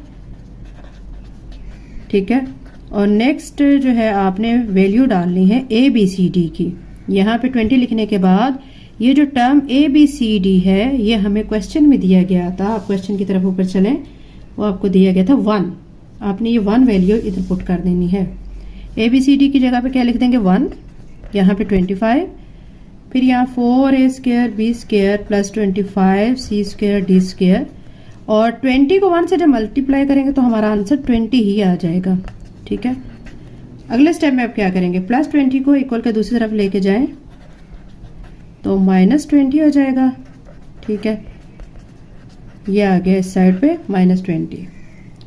S1: ठीक है, और नेक्स्ट जो है आपने वैल्यू डालनी है ए बी सी डी की। यहाँ पे 20 लिखने के बाद ये जो term a b c d है ये हमें क्वेश्चन में दिया गया था। आप क्वेश्चन की तरफ ऊपर चलें, वो आपको दिया गया था 1। आपने ये 1 वैल्यू इधर पुट कर देनी है। ए बी सी डी की जगह पे क्या लिख देंगे 1, यहाँ पे 25, फिर यहाँ 4a square b square plus 25c square d square, और 20 को 1 से जब मल्टीप्लाई करेंगे तो हमारा आंसर 20 ही आ जाएगा। ठीक है, अगले स्टेप में आप क्या करेंगे, प्लस 20 को इक्वल के दूसरी तरफ लेके जाएं तो माइनस 20 हो जाएगा। ठीक है, ये आ गया इस साइड पे माइनस 20।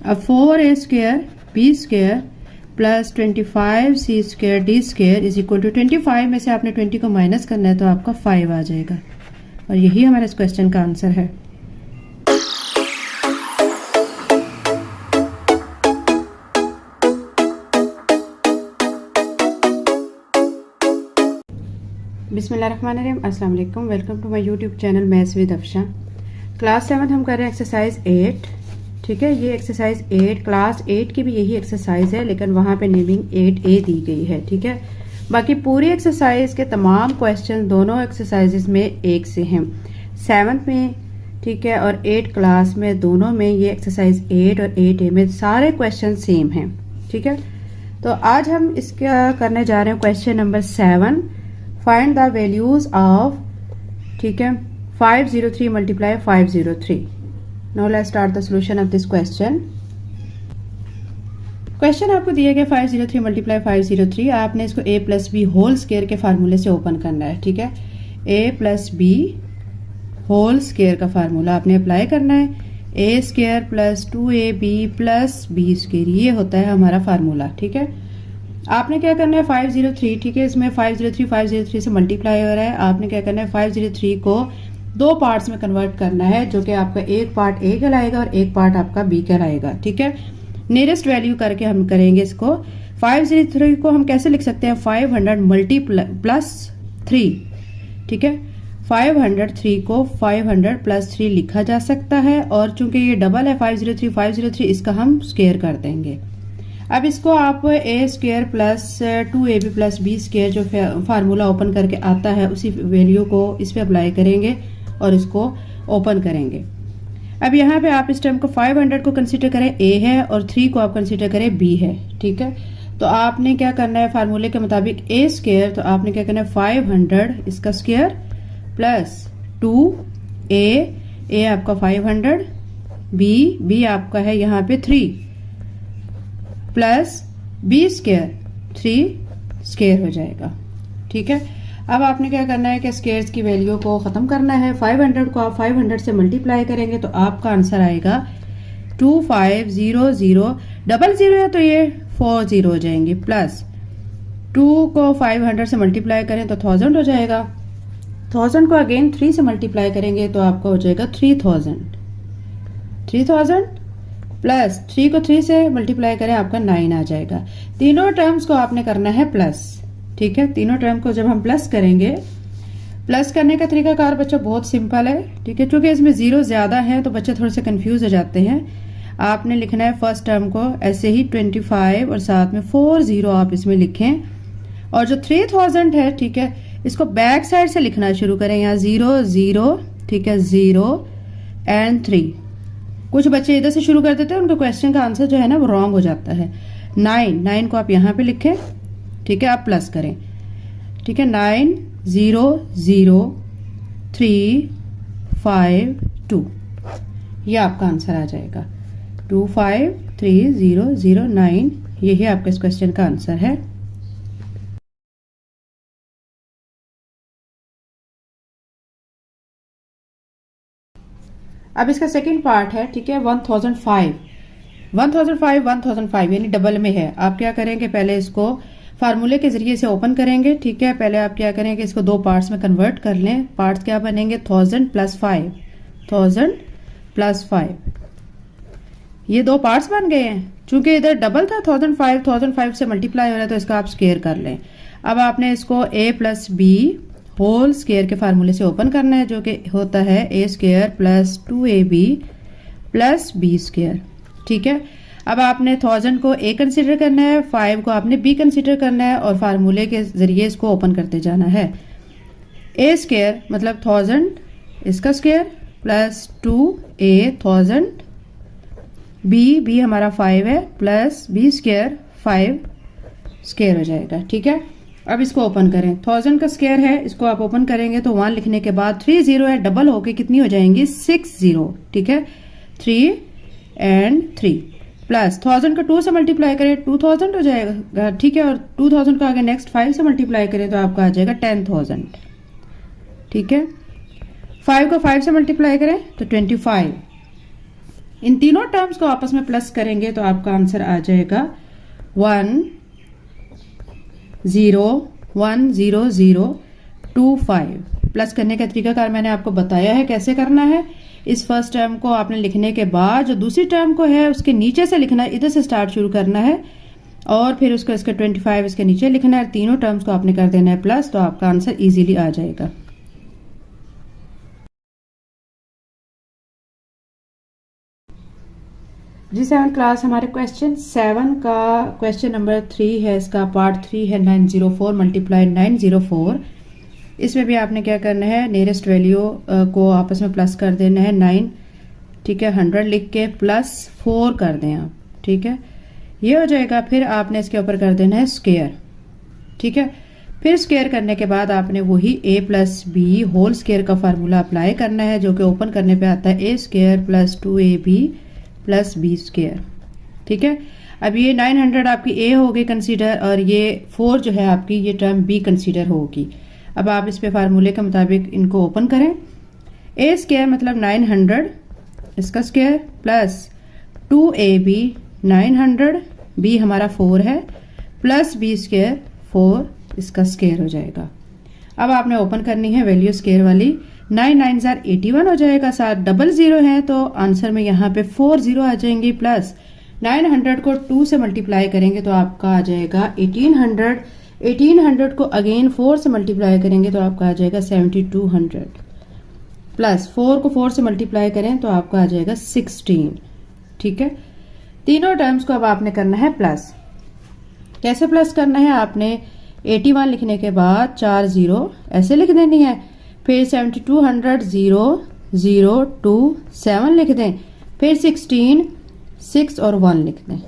S1: अब 4a square b square plus 25c square d square is equal to 25 में से आपने 20 को माइनस करना है तो आपका 5 आ जाएगा, और यही हमारे इस क्वेश्चन का आंसर है। बिस्मिल्लाहिर्रहमानिर्रहीम, अस्सलाम वालेकुम, welcome to my YouTube channel maths with Afsha. Class 7 हम कर रहे हैं एक्सरसाइज 8। ठीक है, ये एक्सरसाइज 8 क्लास 8 की भी यही एक्सरसाइज है, लेकिन वहाँ पे नेमिंग 8A दी गई है। ठीक है, बाकी पूरी एक्सरसाइज के तमाम क्वेश्चन दोनों एक्सरसाइजेज में एक से हैं, 7th में, ठीक है, और 8 क्लास में, दोनों में ये एक्सरसाइज 8 और 8A में सारे क्वेश्चन सेम हैं। ठीक है, तो आज हम इसका करने जा रहे हैं question number 7, find the values of, ठीक है, 503 multiply 503। Now let's start the solution of this question. Question आपको दिया गया 503 मल्टीप्लाई 503। आपने इसको a plus B whole square के फार्मूले से ओपन करना है। ठीक है, a plus B whole square का फार्मूला आपने अप्लाई करना है। a square plus 2ab plus B square, ये होता है हमारा फार्मूला। ठीक है, आपने क्या करना है 503, ठीक है, इसमें 503 से मल्टीप्लाई हो रहा है। आपने क्या करना है 503 को दो पार्ट्स में कन्वर्ट करना है, जो कि आपका एक पार्ट a कहलाएगा और एक पार्ट आपका b कहलाएगा। ठीक है, नियरेस्ट वैल्यू करके हम करेंगे इसको। 503 को हम कैसे लिख सकते हैं 500 प्लस 3। ठीक है, 503 को 500 प्लस 3 लिखा जा सकता है, और चूंकि ये डबल है 503 इसका हम स्क्वायर कर देंगे। अब इसको आप a square plus 2ab plus b square जो फार्मूला ओपन करके आता है उसी वैल्यू को इस पे अप्लाई करेंगे और इसको ओपन करेंगे। अब यहाँ पे आप इस टर्म को 500 को कंसीडर करें a है और 3 को आप कंसीडर करें b है। ठीक है, तो आपने क्या करना है फार्मूले के मुताबिक a स्क्वायर, तो आपने क्या करना है 500 इसका स्क्वायर प्लस 2a आपका 500, b आपका है यहाँ पे 3 प्लस b स्क्वायर 3 स्क्वायर हो जाएगा। ठीक है, अब आपने क्या करना है कि स्क्वायर्स की वैल्यू को ख़त्म करना है। 500 को आप 500 से मल्टीप्लाई करेंगे तो आपका आंसर आएगा 2500, डबल जीरो है तो ये 40 हो जाएंगे, प्लस 2 को 500 से मल्टीप्लाई करें तो 1000 हो जाएगा। 1000 को अगेन 3 से मल्टीप्लाई करेंगे तो आपका हो जाएगा 3000 प्लस 3 को 3 से मल्टीप्लाई करें आपका 9 आ जाएगा। तीनों टर्म्स को आपने करना है प्लस। ठीक है, तीनों टर्म को जब हम प्लस करेंगे, प्लस करने का तरीकाकार बच्चों बहुत सिंपल है। ठीक है, क्योंकि इसमें जीरो ज्यादा है तो बच्चे थोड़े से कंफ्यूज हो जाते हैं। आपने लिखना है फर्स्ट टर्म को ऐसे ही 25 और साथ में 40 आप इसमें लिखें, और जो 3000 है, ठीक है, इसको बैक साइड से लिखना शुरू करें। यहाँ 0 ठीक है, 0 एंड 3। कुछ बच्चे इधर से शुरू कर देते हैं, उनका क्वेश्चन का आंसर जो है ना वो रॉन्ग हो जाता है। 9 को आप यहाँ पे लिखें। ठीक है, आप प्लस करें। ठीक है, 9 0 0 3 5 2, ये आपका आंसर आ जाएगा 253009। यही आपका इस क्वेश्चन का आंसर है। अब इसका सेकंड पार्ट है। ठीक है, 1005 यानी डबल में है। आप क्या करेंगे, पहले इसको फार्मूले के जरिए से ओपन करेंगे। ठीक है, पहले आप क्या करेंगे, इसको दो पार्ट्स में कन्वर्ट कर लें। पार्ट्स क्या बनेंगे 1000 प्लस 5 ये दो पार्ट्स बन गए हैं। चूंकि इधर डबल था 1005 से मल्टीप्लाई हो रहा है तो इसका आप स्क्वायर कर लें। अब आपने इसको a plus B whole square के फार्मूले से ओपन करना है, जो कि होता है a square plus 2ab plus b square. ठीक है, अब आपने 1000 को a कंसीडर करना है, 5 को आपने b कंसीडर करना है, और फार्मूले के जरिए इसको ओपन करते जाना है। a स्क्वायर मतलब 1000 इसका स्क्वायर प्लस 2a 1000, b हमारा 5 है, प्लस b स्क्वायर 5 स्क्वायर हो जाएगा। ठीक है, अब इसको ओपन करें। 1000 का स्क्वायर है, इसको आप ओपन करेंगे तो 1 लिखने के बाद 3 0 है, डबल होके कितनी हो जाएंगी 6 0। ठीक है, 3 एंड 3 प्लस 1000 का 2 से मल्टीप्लाई करें 2000 हो जाएगा। ठीक है, और 2000 का आगे नेक्स्ट 5 से मल्टीप्लाई करें तो आपका आ जाएगा 10000। ठीक है, 5 को 5 से मल्टीप्लाई करें तो 25। इन तीनों टर्म्स को आपस में प्लस करेंगे तो आपका आंसर आ जाएगा 101025। प्लस करने का तरीकाकार मैंने आपको बताया है कैसे करना है। इस फर्स्ट टर्म को आपने लिखने के बाद जो दूसरी टर्म को है उसके नीचे से लिखना है, इधर से स्टार्ट शुरू करना है, और फिर उसको इसका 25 इसके नीचे लिखना है। तीनों टर्म्स को आपने कर देना है प्लस, तो आपका आंसर इजीली आ जाएगा। जी 7 क्लास हमारे क्वेश्चन 7 का क्वेश्चन नंबर 3 है, इसका पार्ट 3 है 904 मल्टीप्लाई 904। इसमें भी आपने क्या करना है, नियरेस्ट वैल्यू को आपस में प्लस कर देना है। 9 ठीक है 100 लिख के प्लस 4 कर दें आप। ठीक है, ये हो जाएगा। फिर आपने इसके ऊपर कर देना है स्क्वायर। ठीक है, फिर स्क्वायर करने के बाद आपने वही a plus B whole square का फार्मूला अप्लाई करना है, जो कि ओपन करने पे आता है a square plus 2ab plus B square. ठीक है, अब ये 900 आपकी a होगी कंसीडर, और ये 4 जो है आपकी ये टर्म b कंसीडर होगी। अब आप इस पे फार्मूले के मुताबिक इनको ओपन करें। a स्क्वायर मतलब 900 इसका स्क्वायर प्लस 2ab 900 b हमारा 4 है प्लस b स्क्वायर 4 इसका स्क्वायर हो जाएगा। अब आपने ओपन करनी है वैल्यू स्क्वायर वाली। 9 9 जार 81 हो जाएगा, साथ डबल जीरो है तो आंसर में यहाँ पे 4 जीरो आ जाएंगे, प्लस 900 को 2 से मल्टीप्लाई करेंगे तो आपका आ जाएगा 1800। 1800 को अगेन 4 से मल्टीप्लाई करेंगे तो आपका आ जाएगा 7200, प्लस 4 को 4 से मल्टीप्लाई करें तो आपका आ जाएगा 16। ठीक है, तीनों टर्म्स को अब आपने करना है प्लस। कैसे प्लस करना है, आपने 81 लिखने के बाद 4 जीरो ऐसे लिख देनी है, फिर 7200 0 0 2 7 लिख दें, फिर 16 6 और 1 लिख दें।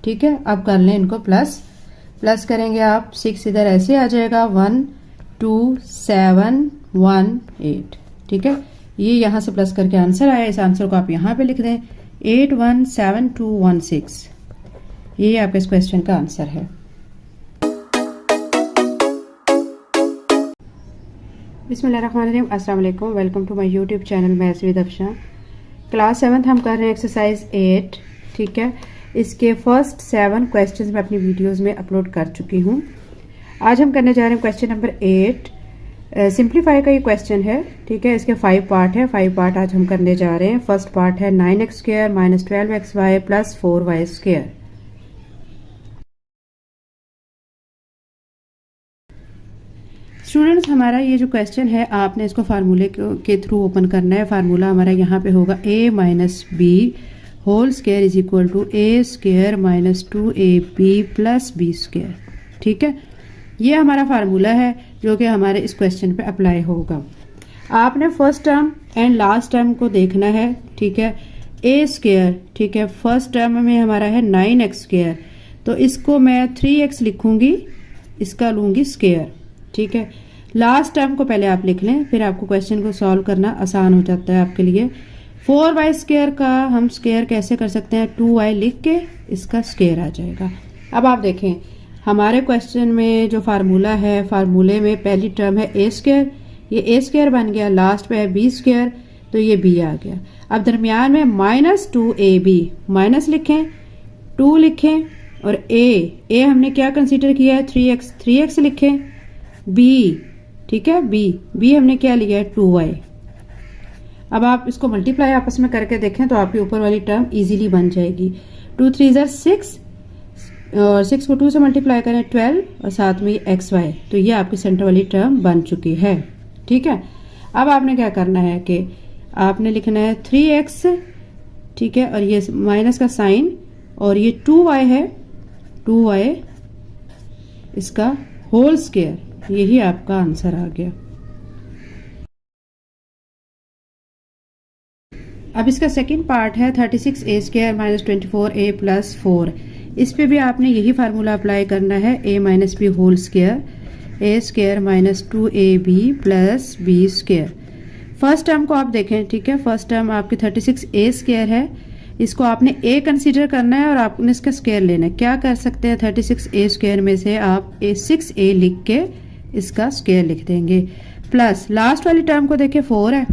S1: ठीक है, अब कर लें इनको प्लस। प्लस करेंगे आप 6 इधर ऐसे आ जाएगा 1 2 7 1 8। ठीक है, ये यहाँ से प्लस करके आंसर आया, इस आंसर को आप यहाँ पे लिख दें 817216। ये आपके इस क्वेश्चन का आंसर है। बिस्मिल्लाहिर्रहमानिर्रहीम, अस्सलाम वालेकुम, welcome to my YouTube channel maths with Afsha. Class 7 हम कर रहे हैं एक्सरसाइज 8। ठीक है, इसके फर्स्ट 7 क्वेश्चंस मैं अपनी वीडियोस में अपलोड कर चुकी हूँ। आज हम करने जा रहे हैं क्वेश्चन नंबर 8। सिंप्लीफाई का ये क्वेश्चन है। ठीक है, इसके 5 पार्ट है, 5 पार्ट आज हम करने जा रहे हैं। फर्स्ट पार्ट है 9x square minus 12xy plus 4y square. Students, हमारा ये जो क्वेश्चन है आपने इसको फार्मूले के थ्रू ओपन करना है। फार्मूला हमारा यहाँ पे होगा a minus b whole square is equal to a square minus 2ab plus B square. ठीक है, ये हमारा फार्मूला है जो कि हमारे इस क्वेश्चन पे अप्लाई होगा। आपने first term and last term को देखना है। ठीक है, a स्क्वायर, ठीक है, फर्स्ट टर्म में हमारा है 9x स्क्वायर, तो इसको मैं 3x लिखूंगी, इसका लूंगी स्क्वायर। ठीक है, लास्ट टर्म को पहले आप लिख लें, फिर आपको क्वेश्चन को सॉल्व करना आसान हो जाता है आपके लिए। 4y स्क्वायर का हम स्क्वायर कैसे कर सकते हैं, 2y लिख के इसका स्क्वायर आ जाएगा। अब आप देखें हमारे क्वेश्चन में जो फार्मूला है, फार्मूले में पहली टर्म है a स्क्वायर, ये a स्क्वायर बन गया, लास्ट पे है b स्क्वायर तो ये b आ गया। अब दरमियान में माइनस 2ab, माइनस लिखें 2 लिखें, और a हमने क्या कंसीडर किया है 3x, 3x लिखें, b, ठीक है, b हमने क्या लिया है 2y। अब आप इसको मल्टीप्लाई आपस में करके देखें तो आपकी ऊपर वाली टर्म इजीली बन जाएगी। 2 3 6 और 6 को 2 से मल्टीप्लाई करें 12 और साथ में xy, तो ये आपकी सेंटर वाली टर्म बन चुकी है। ठीक है, अब आपने क्या करना है कि आपने लिखना है 3x, ठीक है, और ये माइनस का साइन, और ये 2y है, 2y इसका होल स्क्वायर, यही आपका आंसर आ गया। अब इसका सेकंड पार्ट है 36a square minus 24a plus 4। इस पे भी आपने यही फार्मूला अप्लाई करना है, a minus b whole square, a square minus 2ab plus b square. First term को आप देखें। ठीक है, फर्स्ट टर्म आपकी 36a स्क्वायर है, इसको आपने a कंसीडर करना है और आपने इसका स्क्वायर लेना है। क्या कर सकते हैं, 36a स्क्वायर में से आप 6a लिख के इसका स्क्वायर लिख देंगे, प्लस लास्ट वाली टर्म को देखें 4 है,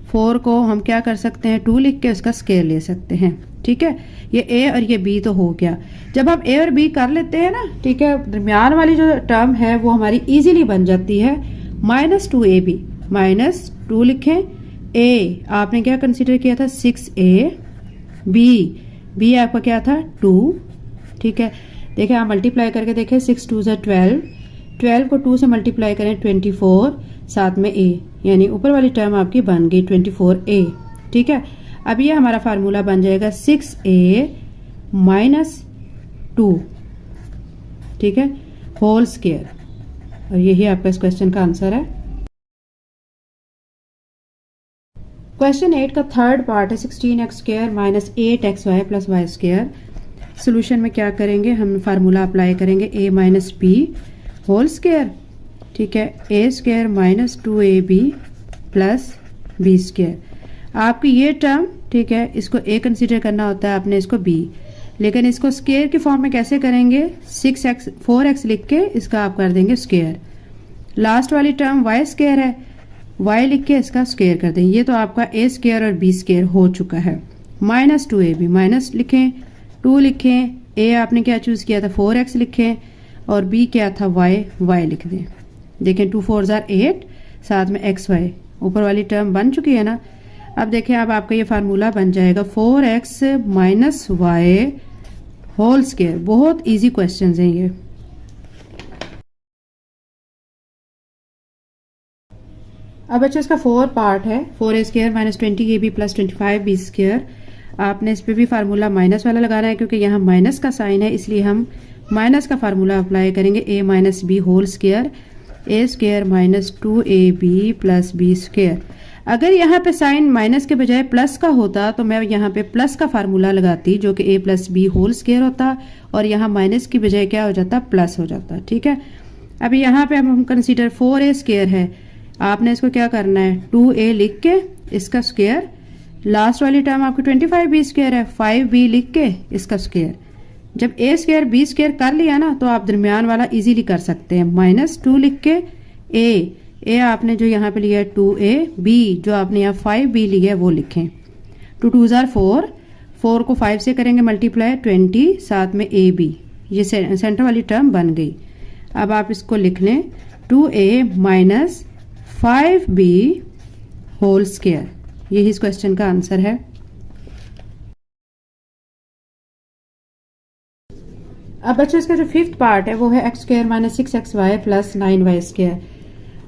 S1: 4 को हम क्या कर सकते हैं 2 लिख के उसका स्क्वायर ले सकते हैं। ठीक है, ये a और ये b तो हो गया। जब हम a और b कर लेते हैं ना, ठीक है, दरमियान वाली जो टर्म है वो हमारी इजीली बन जाती है। माइनस 2ab, माइनस 2 लिखें, a आपने क्या कंसीडर किया था 6a, b आपका क्या था 2। ठीक है, देखिए आप मल्टीप्लाई करके देखें 6 2 12, 12 को 2 से मल्टीप्लाई करें 24, साथ में a, यानी ऊपर वाली टर्म आपकी बन गई 24a। ठीक है, अब ये हमारा फार्मूला बन जाएगा 6a माइनस 2, ठीक है, होल स्क्वायर, और यही आपका इस क्वेश्चन का आंसर है। क्वेश्चन 8 का थर्ड पार्ट है 16x square minus 8xy plus y square. Solution में क्या करेंगे, हम फार्मूला अप्लाई करेंगे a minus b whole square ठीक है, a square minus 2ab plus B square. आपकी ये टर्म, ठीक है, इसको ए कंसीडर करना होता है, आपने इसको बी, लेकिन इसको स्क्वायर की फॉर्म में कैसे करेंगे, 6x 4x लिख के इसका आप कर देंगे स्क्वायर। लास्ट वाली टर्म वाई स्क्वायर है, वाई लिख के इसका स्क्वायर कर देंगे। ये तो आपका ए स्क्वायर और बी स्क्वायर हो चुका है। माइनस 2ab, माइनस लिखें, 2 लिखें, ए आपने क्या चूज़ किया था 4x लिखें, और बी क्या था वाई, वाई लिख दें। देखें 2 4 ज़ार 8, साथ में एक्स वाई, ऊपर वाली टर्म बन चुकी है ना। अब देखें, अब आपका ये फार्मूला बन जाएगा 4x minus y whole square. बहुत इजी क्वेश्चंस हैं ये। अब बच्चों इसका 4 पार्ट है, 4a square minus 20ab plus 25b square. आपने इस पे भी फार्मूला माइनस वाला लगाना है, क्योंकि यहाँ माइनस का साइन है, इसलिए हम माइनस का फार्मूला अप्लाई करेंगे। a minus b whole square, a square minus 2ab plus B square. अगर यहाँ पे साइन माइनस के बजाय प्लस का होता तो मैं यहाँ पे प्लस का फार्मूला लगाती, जो कि a plus B whole square होता, और यहाँ माइनस की बजाय क्या हो जाता, प्लस हो जाता। ठीक है, अभी यहाँ पे हम कंसीडर 4a स्क्वायर है, आपने इसको क्या करना है 2a लिख के इसका स्क्वायर, लास्ट वाली टर्म आपकी 25b स्क्वायर है, 5b लिख के इसका स्क्वायर। जब a स्क्वायर b स्क्वायर कर लिया ना, तो आप दरमियान वाला इजीली कर सकते हैं। -2 लिख के a आपने जो यहाँ पे लिया है 2a, b जो आपने यहाँ 5b लिया है वो लिखें। 2 2 ज़ार 4, 4 को 5 से करेंगे मल्टीप्लाई, 20, साथ में ab, ये सेंटर वाली टर्म बन गई। अब आप इसको लिख लें 2a minus 5b whole square. यही इस क्वेश्चन का आंसर है। अब बच्चों इसका जो 5th पार्ट है वो है x square minus 6xy plus 9y square.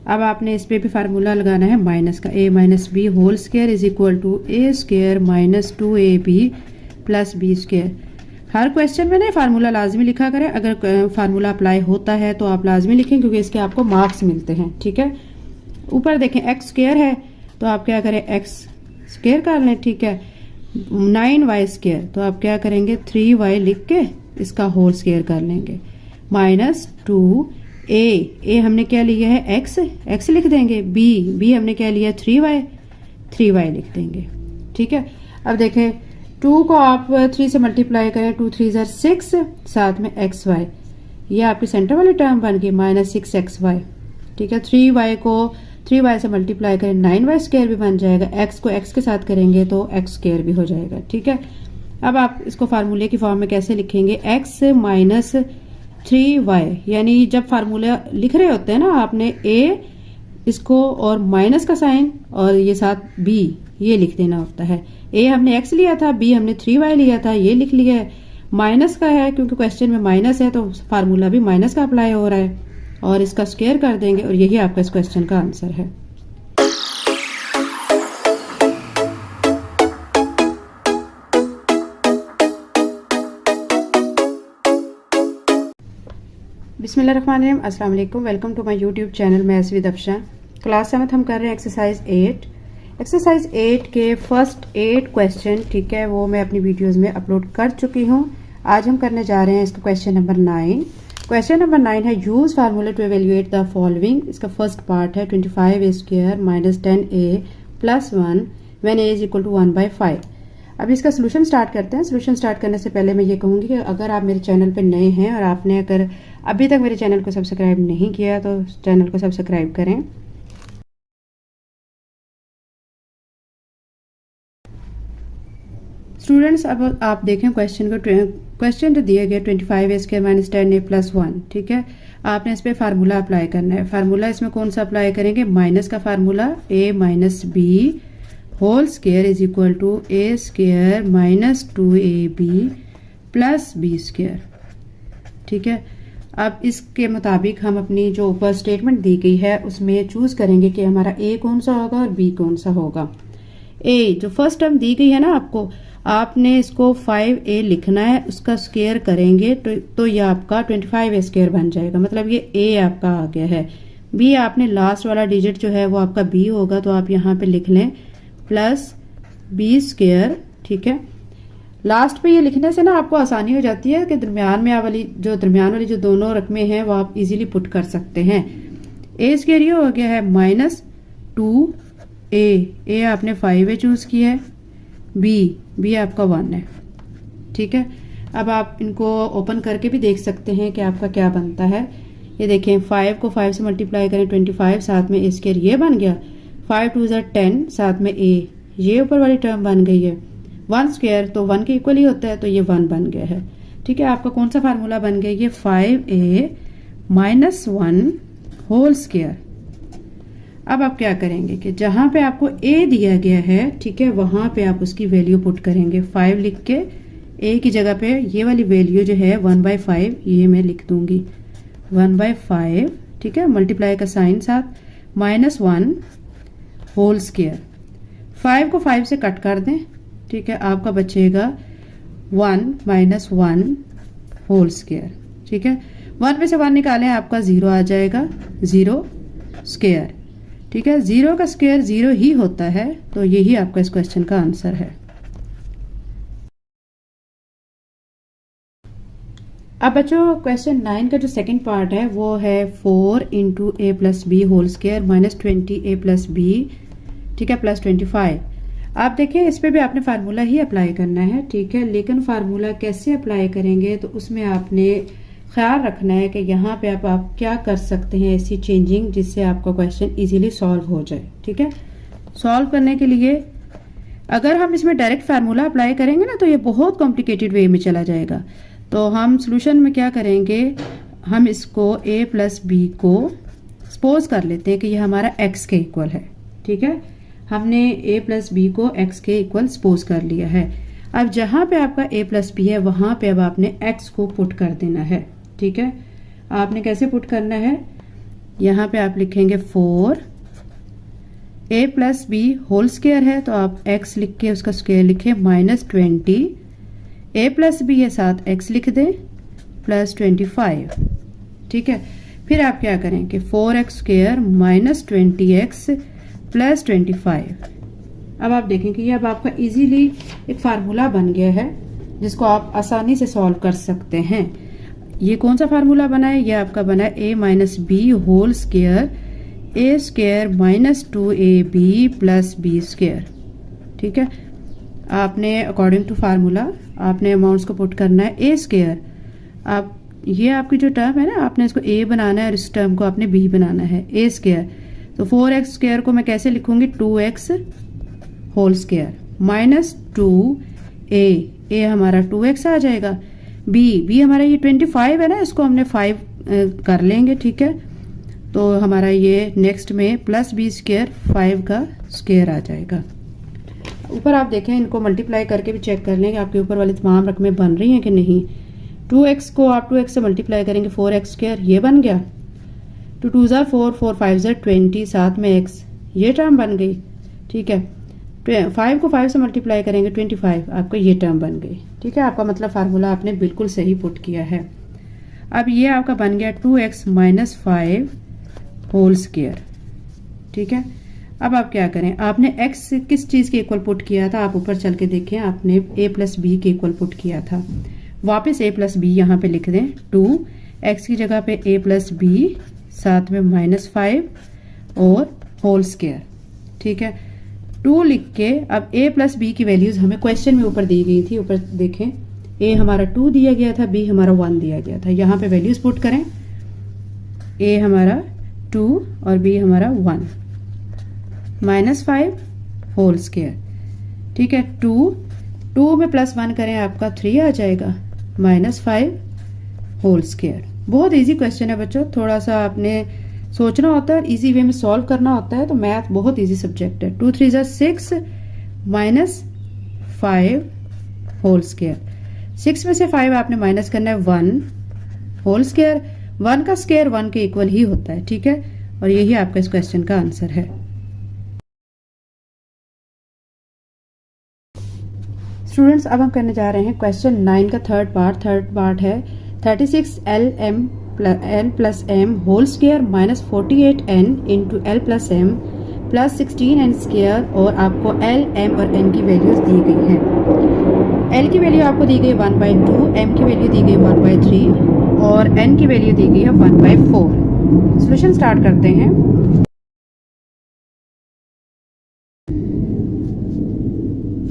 S1: अब आपने इस पे भी फार्मूला लगाना है माइनस का, a minus b whole square is equal to A square minus 2ab plus B square. हर क्वेश्चन में ना फार्मूला लाजमी लिखा करें, अगर फार्मूला अप्लाई होता है तो आप लाजमी लिखें, क्योंकि इसके आपको मार्क्स मिलते हैं। ठीक है, ऊपर देखें एक्स स्क्वायर है तो आप क्या करें एक्स स्क्वायर कर लें। ठीक है, 9y स्क्वायर तो आप क्या करेंगे 3y लिख के इसका होल स्क्वायर कर लेंगे, माइनस 2a हमने क्या लिया है x लिख देंगे, b हमने क्या लिया 3y लिख देंगे। ठीक है, अब देखें 2 को आप 3 से मल्टीप्लाई करें, 2 3 ज़ार 6, साथ में xy, ये आपकी सेंटर वाली टर्म बन गई माइनस 6xy। ठीक है, 3y को 3y से मल्टीप्लाई करें 9y स्क्वायर भी बन जाएगा, x को x के साथ करेंगे तो x स्क्वायर भी हो जाएगा। ठीक है, अब आप इसको फार्मूले की फॉर्म में कैसे लिखेंगे, x माइनस 3y, यानी जब फार्मूला लिख रहे होते हैं ना आपने a इसको और माइनस का साइन और ये साथ b ये लिख देना होता है। a हमने x लिया था, b हमने 3y लिया था, ये लिख लिया है। माइनस का है क्योंकि क्वेश्चन में माइनस है तो फार्मूला भी माइनस का अप्लाई हो रहा है, और इसका स्क्वायर कर देंगे, और यही आपका इस क्वेश्चन का आंसर है। बिस्मिल्लाहिर्रहमानिर्रहीम, अस्सलाम वालेकुम, welcome to my YouTube channel maths with Afsha. Class 7 हम कर रहे हैं एक्सरसाइज 8। एक्सरसाइज 8 के फर्स्ट 8 क्वेश्चन, ठीक है, वो मैं अपनी वीडियोस में अपलोड कर चुकी हूँ। आज हम करने जा रहे हैं इसका क्वेश्चन नंबर 9। क्वेश्चन नंबर 9 है use formula to evaluate the following. इसका फर्स्ट पार्ट है 25a square minus 10a plus 1 when a is equal to 1/5। अब इसका सोल्यूशन स्टार्ट करते हैं। सोल्यूशन स्टार्ट करने से पहले मैं ये कहूँगी कि अगर आप मेरे चैनल पे नए हैं और आपने अगर अभी तक मेरे चैनल को सब्सक्राइब नहीं किया तो चैनल को सब्सक्राइब करें। स्टूडेंट्स, अब आप देखें क्वेश्चन को। क्वेश्चन जो दिया गया 25a square minus 10a plus 1, ठीक है, आपने इस पे फार्मूला अप्लाई करना है। फार्मूला इसमें कौन सा अप्लाई करेंगे, माइनस का formula, a minus b whole square is equal to a square minus 2ab plus b square. ठीक है, अब इसके मुताबिक हम अपनी जो ऊपर स्टेटमेंट दी गई है उसमें चूज करेंगे कि हमारा a कौन सा होगा और b कौन सा होगा। a जो फर्स्ट टर्म दी गई है ना आपको, आपने इसको 5a लिखना है, उसका स्क्वायर करेंगे तो ये आपका 25a स्क्वायर बन जाएगा, मतलब ये a आपका आ गया है। b आपने लास्ट वाला डिजिट जो है वो आपका b होगा, तो आप यहाँ पे लिख लें प्लस b स्क्वायर। ठीक है, लास्ट पे ये लिखने से ना आपको आसानी हो जाती है कि दरमियान वाली जो दोनों रकमें हैं वो आप इजीली पुट कर सकते हैं। ए स्क्वायर ये हो गया है -2a, ए आपने 5a चूज़ किया है, बी आपका 1 है। ठीक है, अब आप इनको ओपन करके भी देख सकते हैं कि आपका क्या बनता है। ये देखें 5 को 5 से मल्टीप्लाई करें 25, साथ में ए स्क्वायर ये बन गया, 5 2 ज़ा 10, साथ में ए, ये ऊपर वाली टर्म बन गई है। 1 स्क्वायर तो 1 के इक्वल ही होता है, तो ये 1 बन गया है। ठीक है, आपका कौन सा फार्मूला बन गया, ये 5a - 1 होल स्क्वायर। अब आप क्या करेंगे कि जहां पे आपको a दिया गया है, ठीक है, वहां पे आप उसकी वैल्यू पुट करेंगे। 5 लिख के a की जगह पे ये वाली वैल्यू जो है 1/5 ये मैं लिख दूंगी, 1/5। ठीक है, मल्टीप्लाई का साइन साथ, -1 होल स्क्वायर। 5 को 5 से कट कर दें। ठीक है, आपका बचेगा 1 - 1 होल स्क्वायर। ठीक है, 1 में से 1 निकालें, आपका 0 आ जाएगा, 0 स्क्वायर। ठीक है, 0 का स्क्वायर 0 ही होता है, तो यही आपका इस क्वेश्चन का आंसर है। अब बच्चों क्वेश्चन 9 का जो सेकंड पार्ट है वो है 4 × a + b whole square -20a + b, ठीक है, +25। आप देखिए इस पे भी आपने फार्मूला ही अप्लाई करना है। ठीक है, लेकिन फार्मूला कैसे अप्लाई करेंगे तो उसमें आपने ख्याल रखना है कि यहाँ पे आप क्या कर सकते हैं ऐसी चेंजिंग जिससे आपका क्वेश्चन इजीली सॉल्व हो जाए। ठीक है, सॉल्व करने के लिए अगर हम इसमें डायरेक्ट फार्मूला अप्लाई करेंगे ना तो ये बहुत कॉम्प्लिकेटेड वे में चला जाएगा। तो हम सोल्यूशन में क्या करेंगे, हम इसको a + b को सपोज कर लेते हैं कि ये हमारा x के इक्वल है। ठीक है, हमने a + b को x के इक्वल सपोज कर लिया है। अब जहाँ पे आपका a + b है वहाँ पे अब आपने x को पुट कर देना है। ठीक है, आपने कैसे पुट करना है, यहाँ पे आप लिखेंगे 4 a + b होल स्क्वायर है तो आप x लिख के उसका स्क्वायर लिखें, -20 a + b है साथ x लिख दें, +25। ठीक है, फिर आप क्या करेंगे 4x² - 20x + 25। अब आप देखें कि ये अब आपका इजीली एक फार्मूला बन गया है जिसको आप आसानी से सॉल्व कर सकते हैं। ये कौन सा फार्मूला बना है, ये आपका बना है a - b whole square a² - 2ab + b²। ठीक है, आपने अकॉर्डिंग टू फार्मूला आपने अमाउंट्स को पुट करना है। a², आप ये आपकी जो टर्म है ना, आपने इसको a बनाना है और इस टर्म को आपने b बनाना है, a²। तो 4x² को मैं कैसे लिखूंगी, 2x होल स्क्वायर -2a हमारा 2x आ जाएगा, b हमारा ये 25 है ना, इसको हमने 5 कर लेंगे। ठीक है, तो हमारा ये नेक्स्ट में +b² 5 का स्क्वायर आ जाएगा। ऊपर आप देखें, इनको मल्टीप्लाई करके भी चेक कर लें कि आपके ऊपर वाली तमाम रकमें बन रही हैं कि नहीं। 2x को आप 2x से मल्टीप्लाई करेंगे, 4x² ये बन गया, 2 2 ज़ा 4 4 5 ज़ा 20, साथ में x ये टर्म बन गई। ठीक है, 5 को 5 से मल्टीप्लाई करेंगे 25, आपको ये टर्म बन गई। ठीक है, आपका मतलब फार्मूला आपने बिल्कुल सही पुट किया है। अब ये आपका बन गया 2x - 5 होल स्क्वायर। ठीक है, अब आप क्या करें, आपने x किस चीज़ के इक्वल पुट किया था, आप ऊपर चल के देखें, आपने a + b के इक्वल पुट किया था। वापस a + b यहाँ पे लिख दें, 2x की जगह पे a + b साथ में -5 और होल स्क्वायर। ठीक है, 2 लिख के अब a + b की वैल्यूज हमें क्वेश्चन में ऊपर दी गई थी। ऊपर देखें, a हमारा 2 दिया गया था, b हमारा 1 दिया गया था। यहाँ पे वैल्यूज पुट करें, a हमारा 2 और b हमारा 1, -5 होल स्क्वायर। ठीक है, 2 में +1 करें, आपका 3 आ जाएगा, -5 होल स्क्वायर। बहुत इजी क्वेश्चन है बच्चों, थोड़ा सा आपने सोचना होता है, इजी वे में सॉल्व करना होता है। तो मैथ बहुत इजी सब्जेक्ट है। 2 3 ज़ा 6 -5 होल स्क्वायर। 6 में से 5 आपने माइनस करना है, 1 होल स्क्वायर। 1 का स्क्वायर 1 के इक्वल ही होता है। ठीक है, और यही आपका इस क्वेश्चन का आंसर है। स्टूडेंट्स, अब हम करने जा रहे हैं क्वेश्चन 9 का थर्ड पार्ट है 36 L + m whole square -48n × L + m + 16n square. और आपको L, m और n की वैल्यूज दी गई हैं। L की वैल्यू आपको दी गई 1/2, m की वैल्यू दी गई 1/3 और n की वैल्यू दी गई है 1/4। सॉल्यूशन स्टार्ट करते हैं।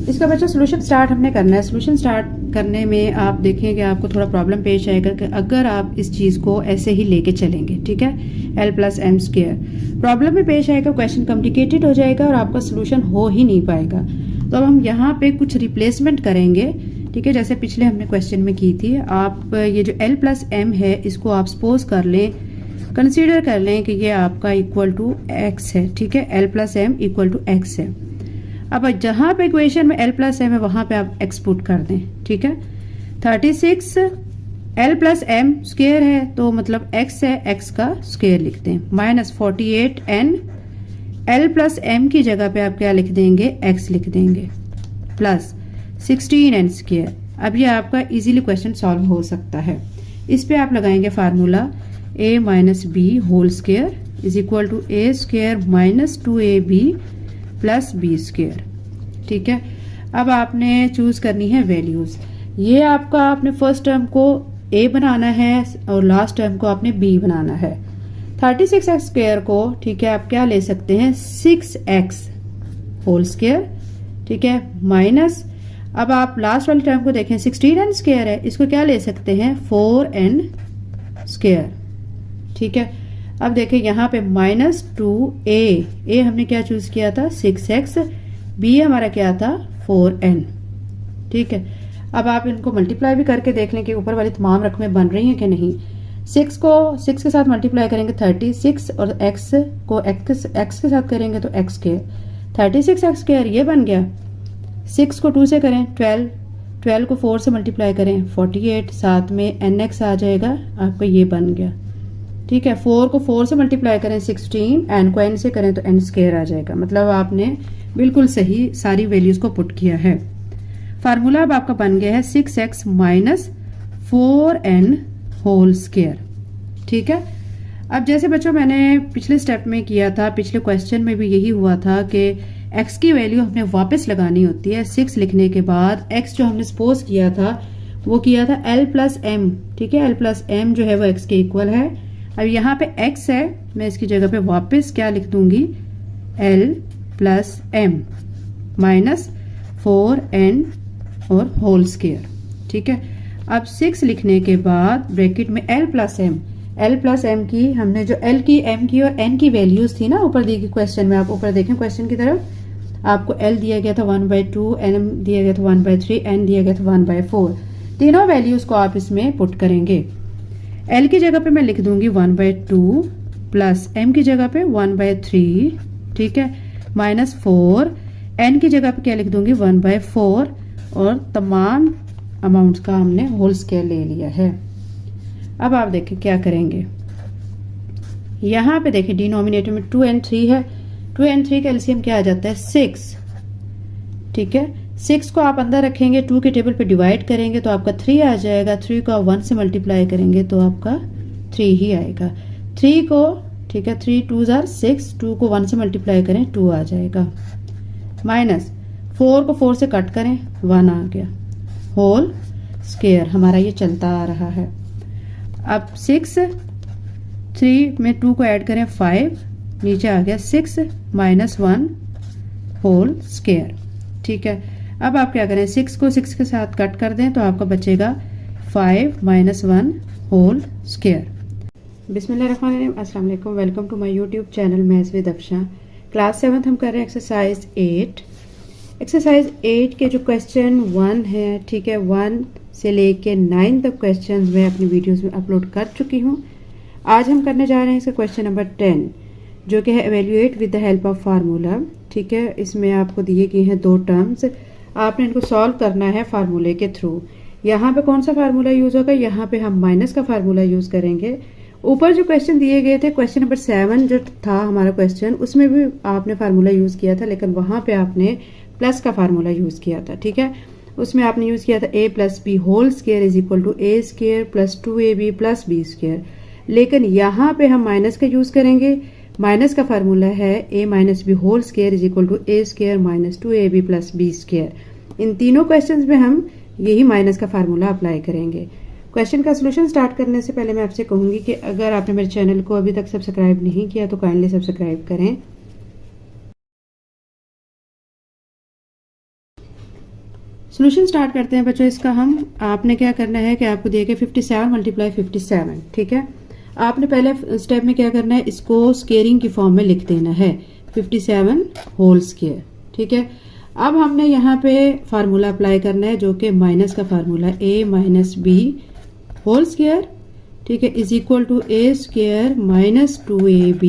S1: इसका बच्चा सॉल्यूशन स्टार्ट हमने करना है। सॉल्यूशन स्टार्ट करने में आप देखें कि आपको थोड़ा प्रॉब्लम पेश आएगा कि अगर आप इस चीज़ को ऐसे ही लेके चलेंगे, ठीक है, l plus m square, problem में पेश आएगा, क्वेश्चन कॉम्प्लिकेटेड हो जाएगा और आपका सॉल्यूशन हो ही नहीं पाएगा। तो अब हम यहाँ पे कुछ रिप्लेसमेंट करेंगे, ठीक है, जैसे पिछले हमने क्वेश्चन में की थी। आप ये जो l प्लस एम है इसको आप सपोज कर लें, कंसीडर कर लें कि ये आपका इक्वल टू x है, ठीक है, l plus m equal to x है। अब जहां पे इक्वेशन में l प्लस एम है वहां पे आप x पुट कर दें, ठीक है। 36 l प्लस एम स्क्वायर है तो मतलब x है, x का स्क्वायर लिख दें, minus 48 n l plus m की जगह पे आप क्या लिख देंगे, x लिख देंगे, प्लस 16 n स्क्वायर। अब ये आपका इजीली क्वेश्चन सॉल्व हो सकता है। इस पे आप लगाएंगे formula a minus b whole square is equal to a square minus 2ab plus B square, ठीक है। अब आपने चूज करनी है वैल्यूज। ये आपका आपने फर्स्ट टर्म को a बनाना है और लास्ट टर्म को आपने b बनाना है। 36x स्क्वायर को, ठीक है, आप क्या ले सकते हैं, 6x होल स्क्वायर, ठीक है, माइनस, अब आप लास्ट वाली टर्म को देखें 16n स्क्वायर है, इसको क्या ले सकते हैं, 4n स्क्वायर, ठीक है। अब देखें यहाँ पे माइनस 2a हमने क्या चूज किया था, 6x, b हमारा क्या था, 4n, ठीक है। अब आप इनको मल्टीप्लाई भी करके देख लें कि ऊपर वाली तमाम रकमें बन रही हैं कि नहीं। 6 को 6 के साथ मल्टीप्लाई करेंगे 36 और x को x के साथ करेंगे तो x स्क्वायर, 36x स्क्वायर ये बन गया। 6 को 2 से करें 12, 12 को 4 से मल्टीप्लाई करें 48, साथ में nx आ जाएगा, आपका ये बन गया, ठीक है। 4 को 4 से मल्टीप्लाई करें 16, n को n से करें तो n स्क्वायर आ जाएगा। मतलब आपने बिल्कुल सही सारी वैल्यूज को पुट किया है। फार्मूला अब आपका बन गया है 6x minus 4n whole square, ठीक है। अब जैसे बच्चों मैंने पिछले स्टेप में किया था, पिछले क्वेश्चन में भी यही हुआ था कि x की वैल्यू हमने वापस लगानी होती है। 6 लिखने के बाद x जो हमने सपोज किया था वो किया था l प्लस एम, ठीक है, l प्लस एम जो है वो x के इक्वल है। अब यहाँ पे x है, मैं इसकी जगह पे वापस क्या लिख दूंगी, l plus M minus 4n और होल स्क्वायर, ठीक है। अब 6 लिखने के बाद ब्रैकेट में l प्लस एम की हमने जो l की, m की और n की वैल्यूज थी ना ऊपर दी गई क्वेश्चन में, आप ऊपर देखें क्वेश्चन की तरफ, आपको l दिया गया था 1/2, m दिया गया था 1/3, n दिया गया था 1/4। तीनों वैल्यूज को आप इसमें पुट करेंगे। l की जगह पे मैं लिख दूंगी 1/2 प्लस m की जगह पे 1/3, ठीक है, माइनस 4, n की जगह पे क्या लिख दूंगी 1/4 और तमाम अमाउंट्स का हमने होल स्क्वायर ले लिया है। अब आप देखें क्या करेंगे, यहाँ पे देखें डिनोमिनेटर में 2 and 3 है, 2 and 3 का एलसीएम क्या आ जाता है 6, ठीक है। 6 को आप अंदर रखेंगे, 2 के टेबल पे डिवाइड करेंगे तो आपका 3 आ जाएगा, 3 को आप 1 से मल्टीप्लाई करेंगे तो आपका 3 ही आएगा। 3 को, ठीक है, 3 2s are 6, 2 को 1 से मल्टीप्लाई करें 2 आ जाएगा, माइनस 4 को 4 से कट करें 1 आ गया, होल स्क्वायर हमारा ये चलता आ रहा है। अब 6, 3 में 2 को ऐड करें 5, नीचे आ गया 6 माइनस 1 होल स्क्वायर, ठीक है। अब आप क्या करें, 6 को 6 के साथ कट कर दें तो आपका बचेगा 5 माइनस 1 होल स्क्वायर। बिस्मिल्लाहिर्रहमानिर्रहीम, अस्सलाम वालेकुम, welcome to my YouTube channel maths with Afsha. Class 7 हम कर रहे हैं एक्सरसाइज 8। एक्सरसाइज 8 के जो क्वेश्चन 1 है, ठीक है, 1 से लेके 9 तक क्वेश्चन मैं अपनी वीडियोस में अपलोड कर चुकी हूँ। आज हम करने जा रहे हैं इसका क्वेश्चन नंबर 10 जो कि है evaluate with the help of formula, ठीक है। इसमें आपको दिए गए हैं 2 टर्म्स, आपने इनको सॉल्व करना है फार्मूले के थ्रू। यहाँ पे कौन सा फार्मूला यूज होगा, यहाँ पे हम माइनस का फार्मूला यूज करेंगे। ऊपर जो क्वेश्चन दिए गए थे, क्वेश्चन नंबर 7 जो था हमारा क्वेश्चन, उसमें भी आपने फार्मूला यूज किया था, लेकिन वहां पे आपने प्लस का फार्मूला यूज किया था, ठीक है। उसमें आपने यूज किया था a plus B whole square is equal to a square plus 2ab plus b square. लेकिन यहाँ पे हम माइनस का यूज करेंगे। माइनस का फार्मूला है a minus b whole square is equal to a square minus 2ab plus b square. इन तीनों क्वेश्चंस में हम यही माइनस का फार्मूला अप्लाई करेंगे। क्वेश्चन का सोल्यूशन स्टार्ट करने से पहले मैं आपसे कहूँगी कि अगर आपने मेरे चैनल को अभी तक सब्सक्राइब नहीं किया तो काइंडली सब्सक्राइब करें। सोल्यूशन स्टार्ट करते हैं बच्चों। इसका आपने क्या करना है कि आपको दिया कि 57 मल्टीप्लाई 57, ठीक है। आपने पहले स्टेप में क्या करना है, इसको स्केयरिंग की फॉर्म में लिख देना है, 57 होल स्केयर, ठीक है। अब हमने यहाँ पे फार्मूला अप्लाई करना है जो कि माइनस का formula a minus b whole square, ठीक है, is equal to a square minus 2ab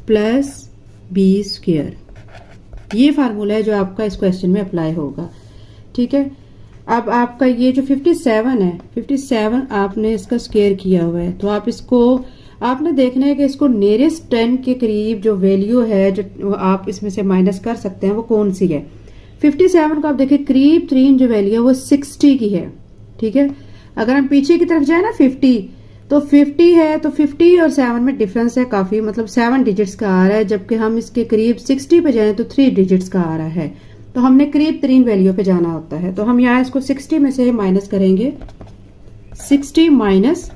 S1: plus b square. ये फार्मूला है जो आपका इस क्वेश्चन में अप्लाई होगा, ठीक है। अब आपका ये जो 57 है, 57 आपने इसका स्केयर किया हुआ है, तो आप इसको आपने देखना है कि इसको नियरेस्ट 10 के करीब जो वैल्यू है जो आप इसमें से माइनस कर सकते हैं वो कौन सी है। 57 को आप देखिए करीब तरीन जो वैल्यू है वो 60 की है, ठीक है। अगर हम पीछे की तरफ जाए ना 50, तो 50 है, तो 50 और 7 में डिफरेंस है काफी, मतलब 7 डिजिट्स का आ रहा है, जबकि हम इसके करीब 60 पे जाए तो 3 डिजिट्स का आ रहा है। तो हमने करीब तरीन वैल्यू पे जाना होता है, तो हम यहाँ इसको 60 में से माइनस करेंगे, 60 माइनस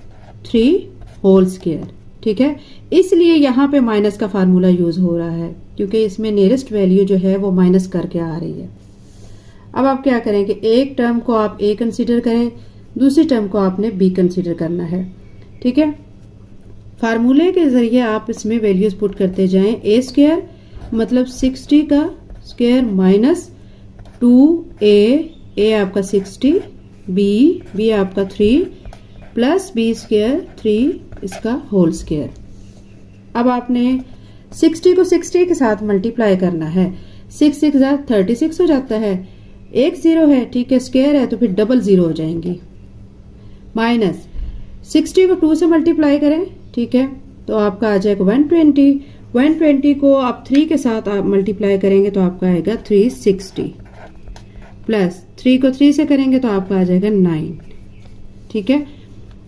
S1: 3 होल स्केयर, ठीक है। इसलिए यहाँ पे माइनस का फार्मूला यूज हो रहा है क्योंकि इसमें नियरेस्ट वैल्यू जो है वो माइनस करके आ रही है। अब आप क्या करेंगे, एक टर्म को आप a कंसीडर करें, दूसरी टर्म को आपने b कंसीडर करना है, ठीक है। फार्मूले के जरिए आप इसमें वैल्यूज पुट करते जाएं। a स्क्वायर मतलब 60 का स्क्वायर माइनस 2a आपका 60, b आपका 3 प्लस b स्क्वायर 3 इसका होल स्क्वायर। अब आपने 60 को 60 के साथ मल्टीप्लाई करना है, 6 6 36 हो जाता है, एक जीरो है, ठीक है, स्क्वायर है तो फिर डबल जीरो हो जाएंगी, माइनस 60 को 2 से मल्टीप्लाई करें, ठीक है, तो आपका आ जाएगा 120, 120 को आप 3 के साथ आप मल्टीप्लाई करेंगे तो आपका आएगा 360, प्लस 3 को 3 से करेंगे तो आपका आ जाएगा 9, ठीक है।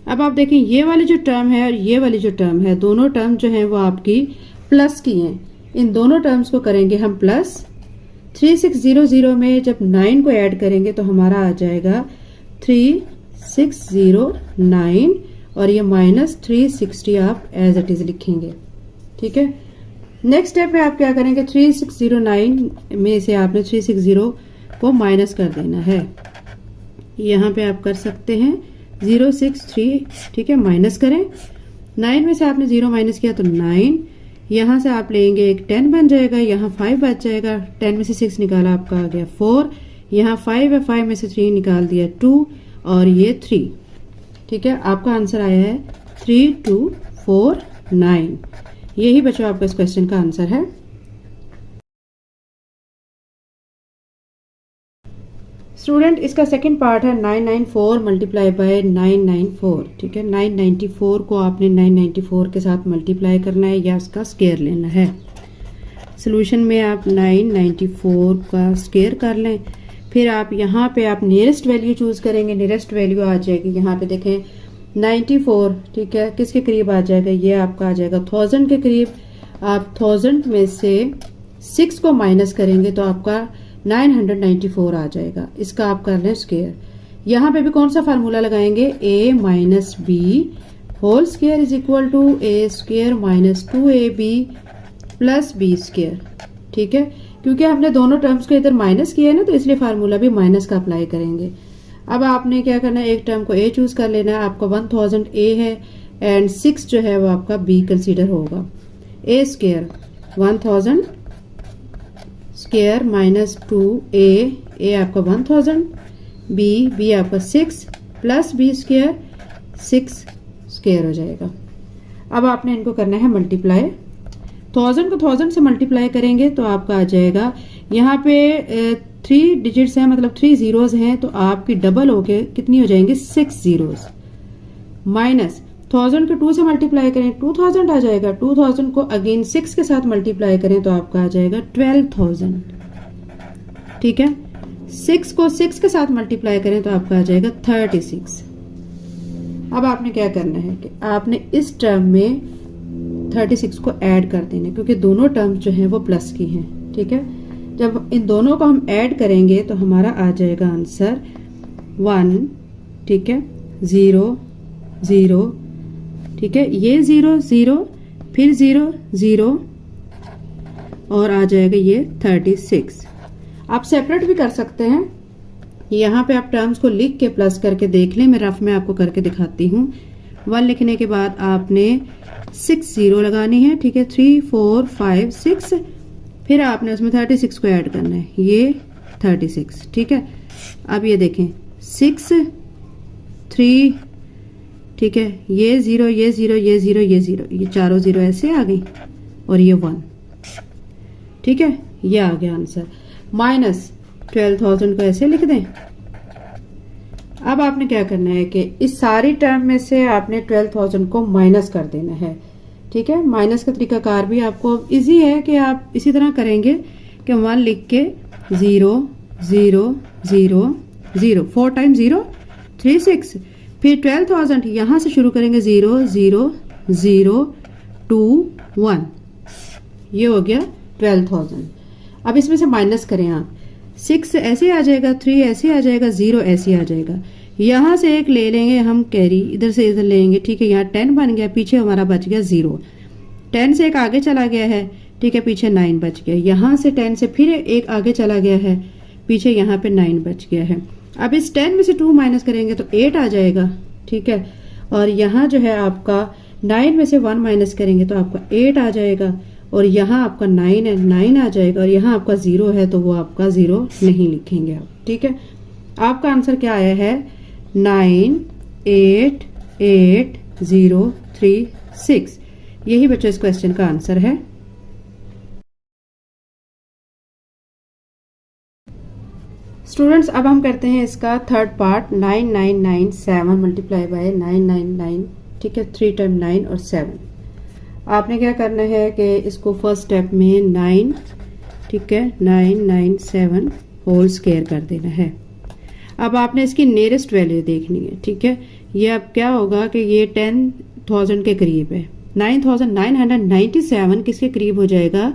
S1: अब आप देखें ये वाली जो टर्म है और ये वाली जो टर्म है, दोनों टर्म जो है वो आपकी प्लस की हैं। इन दोनों टर्म्स को करेंगे हम प्लस, 3600 में जब 9 को ऐड करेंगे तो हमारा आ जाएगा 3609 और ये माइनस 360 आप एज इट इज लिखेंगे, ठीक है। नेक्स्ट स्टेप में आप क्या करेंगे, 3609 में से आपने 360 को माइनस कर देना है, यहाँ पे आप कर सकते हैं 063, ठीक है, माइनस करें, 9 में से आपने 0 माइनस किया तो 9, यहाँ से आप लेंगे एक 10 बन जाएगा, यहाँ 5 बच जाएगा, 10 में से 6 निकाला आपका आ गया 4, यहाँ 5 है, 5 में से 3 निकाल दिया 2 और ये 3, ठीक है। आपका आंसर आया है 3249। यही बच्चों आपका इस क्वेश्चन का आंसर है। स्टूडेंट इसका सेकंड पार्ट है 994 मल्टीप्लाई बाय 994, ठीक है। 994 को आपने 994 के साथ मल्टीप्लाई करना है या उसका स्क्वायर लेना है। सॉल्यूशन में आप 994 का स्क्वायर कर लें, फिर आप यहाँ पे आप नियरेस्ट वैल्यू चूज करेंगे, नियरेस्ट वैल्यू आ जाएगी, यहाँ पे देखें 94, ठीक है, किसके करीब आ जाएगा, ये आपका आ जाएगा 1000 के करीब। आप 1000 में से 6 को माइनस करेंगे तो आपका 994 आ जाएगा। इसका आप कर लें स्क्वायर। यहाँ पे भी कौन सा फार्मूला लगाएंगे, a minus b whole square is equal to a square minus 2ab plus b square, ठीक है। क्योंकि हमने दोनों टर्म्स को इधर माइनस किया है ना, तो इसलिए फार्मूला भी माइनस का अप्लाई करेंगे। अब आपने क्या करना है, एक टर्म को a चूज कर लेना है, आपका 1000 a है एंड 6 जो है वो आपका b कंसीडर होगा। a square 1000 square minus 2a आपका 1000, b आपका 6 प्लस b स्क्वायर 6 स्क्वायर हो जाएगा। अब आपने इनको करना है मल्टीप्लाई, 1000 को 1000 से मल्टीप्लाई करेंगे तो आपका आ जाएगा, यहाँ पे 3 डिजिट्स हैं, मतलब 3 जीरोस हैं, तो आपकी डबल होके कितनी हो जाएंगी 6 जीरोस, माइनस 1000 को 2 से मल्टीप्लाई करें 2000 आ जाएगा, 2000 को अगेन 6 के साथ मल्टीप्लाई करें तो आपका आ जाएगा 12000, ठीक है। 6 को 6 के साथ मल्टीप्लाई करें तो आपका आ जाएगा 36। अब आपने क्या करना है कि आपने इस टर्म में 36 को ऐड कर देना, क्योंकि दोनों टर्म्स जो हैं वो प्लस की हैं, ठीक है। जब इन दोनों को हम ऐड करेंगे तो हमारा आ जाएगा आंसर 1, ठीक है, 0 0, ठीक है, ये 0 0, फिर 0 0 और आ जाएगा ये 36। आप सेपरेट भी कर सकते हैं, यहाँ पे आप टर्म्स को लिख के प्लस करके देख लें, मैं रफ में आपको करके दिखाती हूँ। 1 लिखने के बाद आपने 6 0 लगानी है, ठीक है, 3 4 5 6, फिर आपने उसमें 36 को ऐड करना है, ये 36, ठीक है। अब ये देखें 6 3, ठीक है, ये 0 ये 0 ये 0 ये 0, ये चारों 0 ऐसे आ गई और ये 1, ठीक है, ये आ गया आंसर। माइनस 12,000 को ऐसे लिख दें। अब आपने क्या करना है कि इस सारी टर्म में से आपने 12,000 को माइनस कर देना है, ठीक है। माइनस का तरीकाकार भी आपको इजी है कि आप इसी तरह करेंगे कि 1 लिख के 0 0 0 0, 4 टाइम 0 36, फिर 12,000 यहां से शुरू करेंगे 0 0 0 2 1, ये हो गया 12,000। अब इसमें से माइनस करें आप, 6 ऐसे आ जाएगा, 3 ऐसे आ जाएगा, 0 ऐसे आ जाएगा, यहाँ से एक ले लेंगे हम कैरी, इधर से इधर लेंगे, ठीक है, यहाँ 10 बन गया, पीछे हमारा बच गया 0, 10 से एक आगे चला गया है, ठीक है, पीछे 9 बच गया, यहाँ से 10 से फिर एक आगे चला गया है, पीछे यहाँ पे 9 बच गया है। अब इस 10 में से 2 माइनस करेंगे तो 8 आ जाएगा, ठीक है, और यहाँ जो है आपका 9 में से 1 माइनस करेंगे तो आपका 8 आ जाएगा, और यहाँ आपका 9 है, 9 आ जाएगा, और यहाँ आपका 0 है तो वो आपका 0 नहीं लिखेंगे आप, ठीक है। आपका आंसर क्या आया है, 9 8 8 0 3 6। यही बच्चों इस क्वेश्चन का आंसर है। स्टूडेंट्स अब हम करते हैं इसका थर्ड पार्ट, 9997 मल्टीप्लाई बाय 999, ठीक है, 3 टाइम 9 और 7। आपने क्या करना है कि इसको फर्स्ट स्टेप में 9, ठीक है, 997 होल स्क्वायर कर देना है। अब आपने इसकी नियरेस्ट वैल्यू देखनी है, ठीक है, ये अब क्या होगा कि ये 10,000 के करीब है, 9,997 किसके करीब हो जाएगा,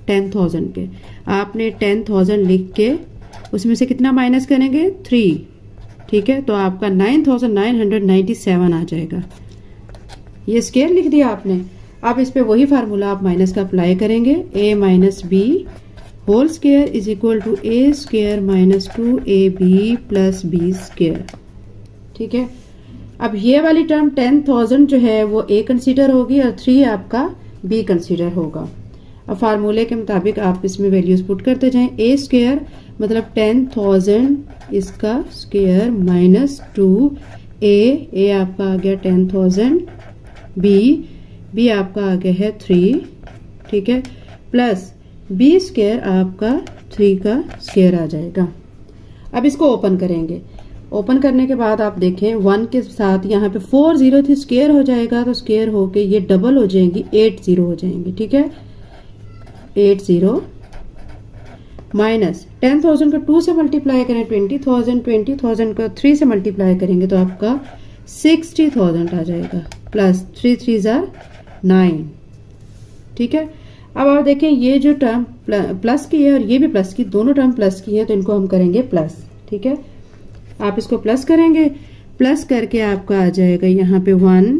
S1: 10,000 के। आपने 10,000 लिख के उसमें से कितना माइनस करेंगे, 3, ठीक है, तो आपका 9,997 आ जाएगा, ये स्क्वायर लिख दिया आपने। अब इस पे वही फार्मूला आप माइनस का अप्लाई करेंगे, a minus b whole square is equal to a square minus 2ab plus b square, ठीक है। अब ये वाली टर्म 10,000 जो है वो a कंसीडर होगी और 3 आपका b कंसीडर होगा। अब फार्मूले के मुताबिक आप इसमें वैल्यूज पुट करते जाएं, a स्क्वायर मतलब 10,000 इसका स्क्वायर माइनस 2a आपका आ गया 10,000, b आपका आ गया है 3, ठीक है, प्लस b स्क्वायर आपका 3 का स्क्वायर आ जाएगा। अब इसको ओपन करेंगे, ओपन करने के बाद आप देखें 1 के साथ यहाँ पे 4 0 थी, स्क्वायर हो जाएगा तो स्क्वायर होके ये डबल हो जाएंगी, 8 0 हो जाएंगे, ठीक है, 8 0 माइनस 10,000 को 2 से मल्टीप्लाई करें 20,000, 20,000 को 3 से मल्टीप्लाई करेंगे तो आपका 60,000 आ जाएगा, प्लस 3 3 जार 9, ठीक है। अब आप देखें ये जो टर्म प्लस की है और ये भी प्लस की, दोनों टर्म प्लस की है तो इनको हम करेंगे प्लस, ठीक है। आप इसको प्लस करेंगे, प्लस करके आपका आ जाएगा यहाँ पे 1,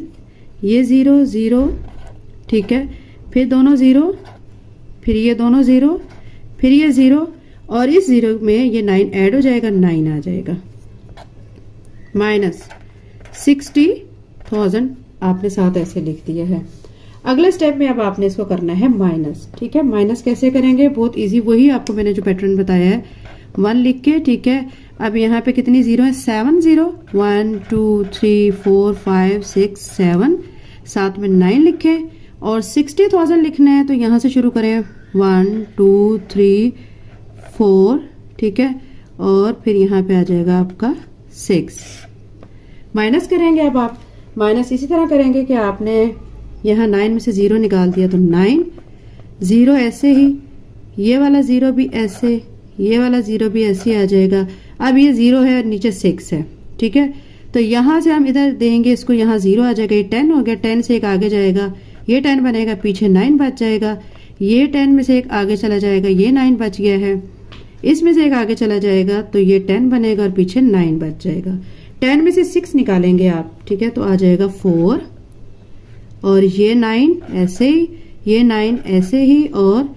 S1: ये 0 0, ठीक है, फिर दोनों 0, फिर ये दोनों 0, फिर ये 0 और इस 0 में ये 9 ऐड हो जाएगा, 9 आ जाएगा, माइनस 60,000 आपने साथ ऐसे लिख दिया है। अगले स्टेप में अब आपने इसको करना है माइनस, ठीक है। माइनस कैसे करेंगे, बहुत इजी, वही आपको मैंने जो पैटर्न बताया है, 1 लिख के, ठीक है। अब यहाँ पे कितनी 0 है, 7 0, 1 2 3 4 5 6 7, साथ में 9 लिखे और 60,000 लिखना है तो यहाँ से शुरू करें 1 2 3 4, ठीक है, और फिर यहाँ पे आ जाएगा आपका 6। माइनस करेंगे, अब आप माइनस इसी तरह करेंगे कि आपने यहाँ 9 में से 0 निकाल दिया तो 9 0 ऐसे ही, ये वाला 0 भी ऐसे, ये वाला 0 भी ऐसे आ जाएगा। अब ये 0 है और नीचे 6 है, ठीक है, तो यहाँ से हम इधर देंगे इसको, यहाँ 0 आ जाएगा, ये 10 हो गया, 10 से एक आगे जाएगा, ये 10 बनेगा, पीछे 9 बच जाएगा, ये 10 में से एक आगे चला जाएगा, ये 9 बच गया है, इसमें से एक आगे चला जाएगा तो ये 10 बनेगा और पीछे 9 बच जाएगा। 10 में से 6 निकालेंगे आप, ठीक है, तो आ जाएगा 4 और ये 9 ऐसे ही, ये 9 ऐसे ही और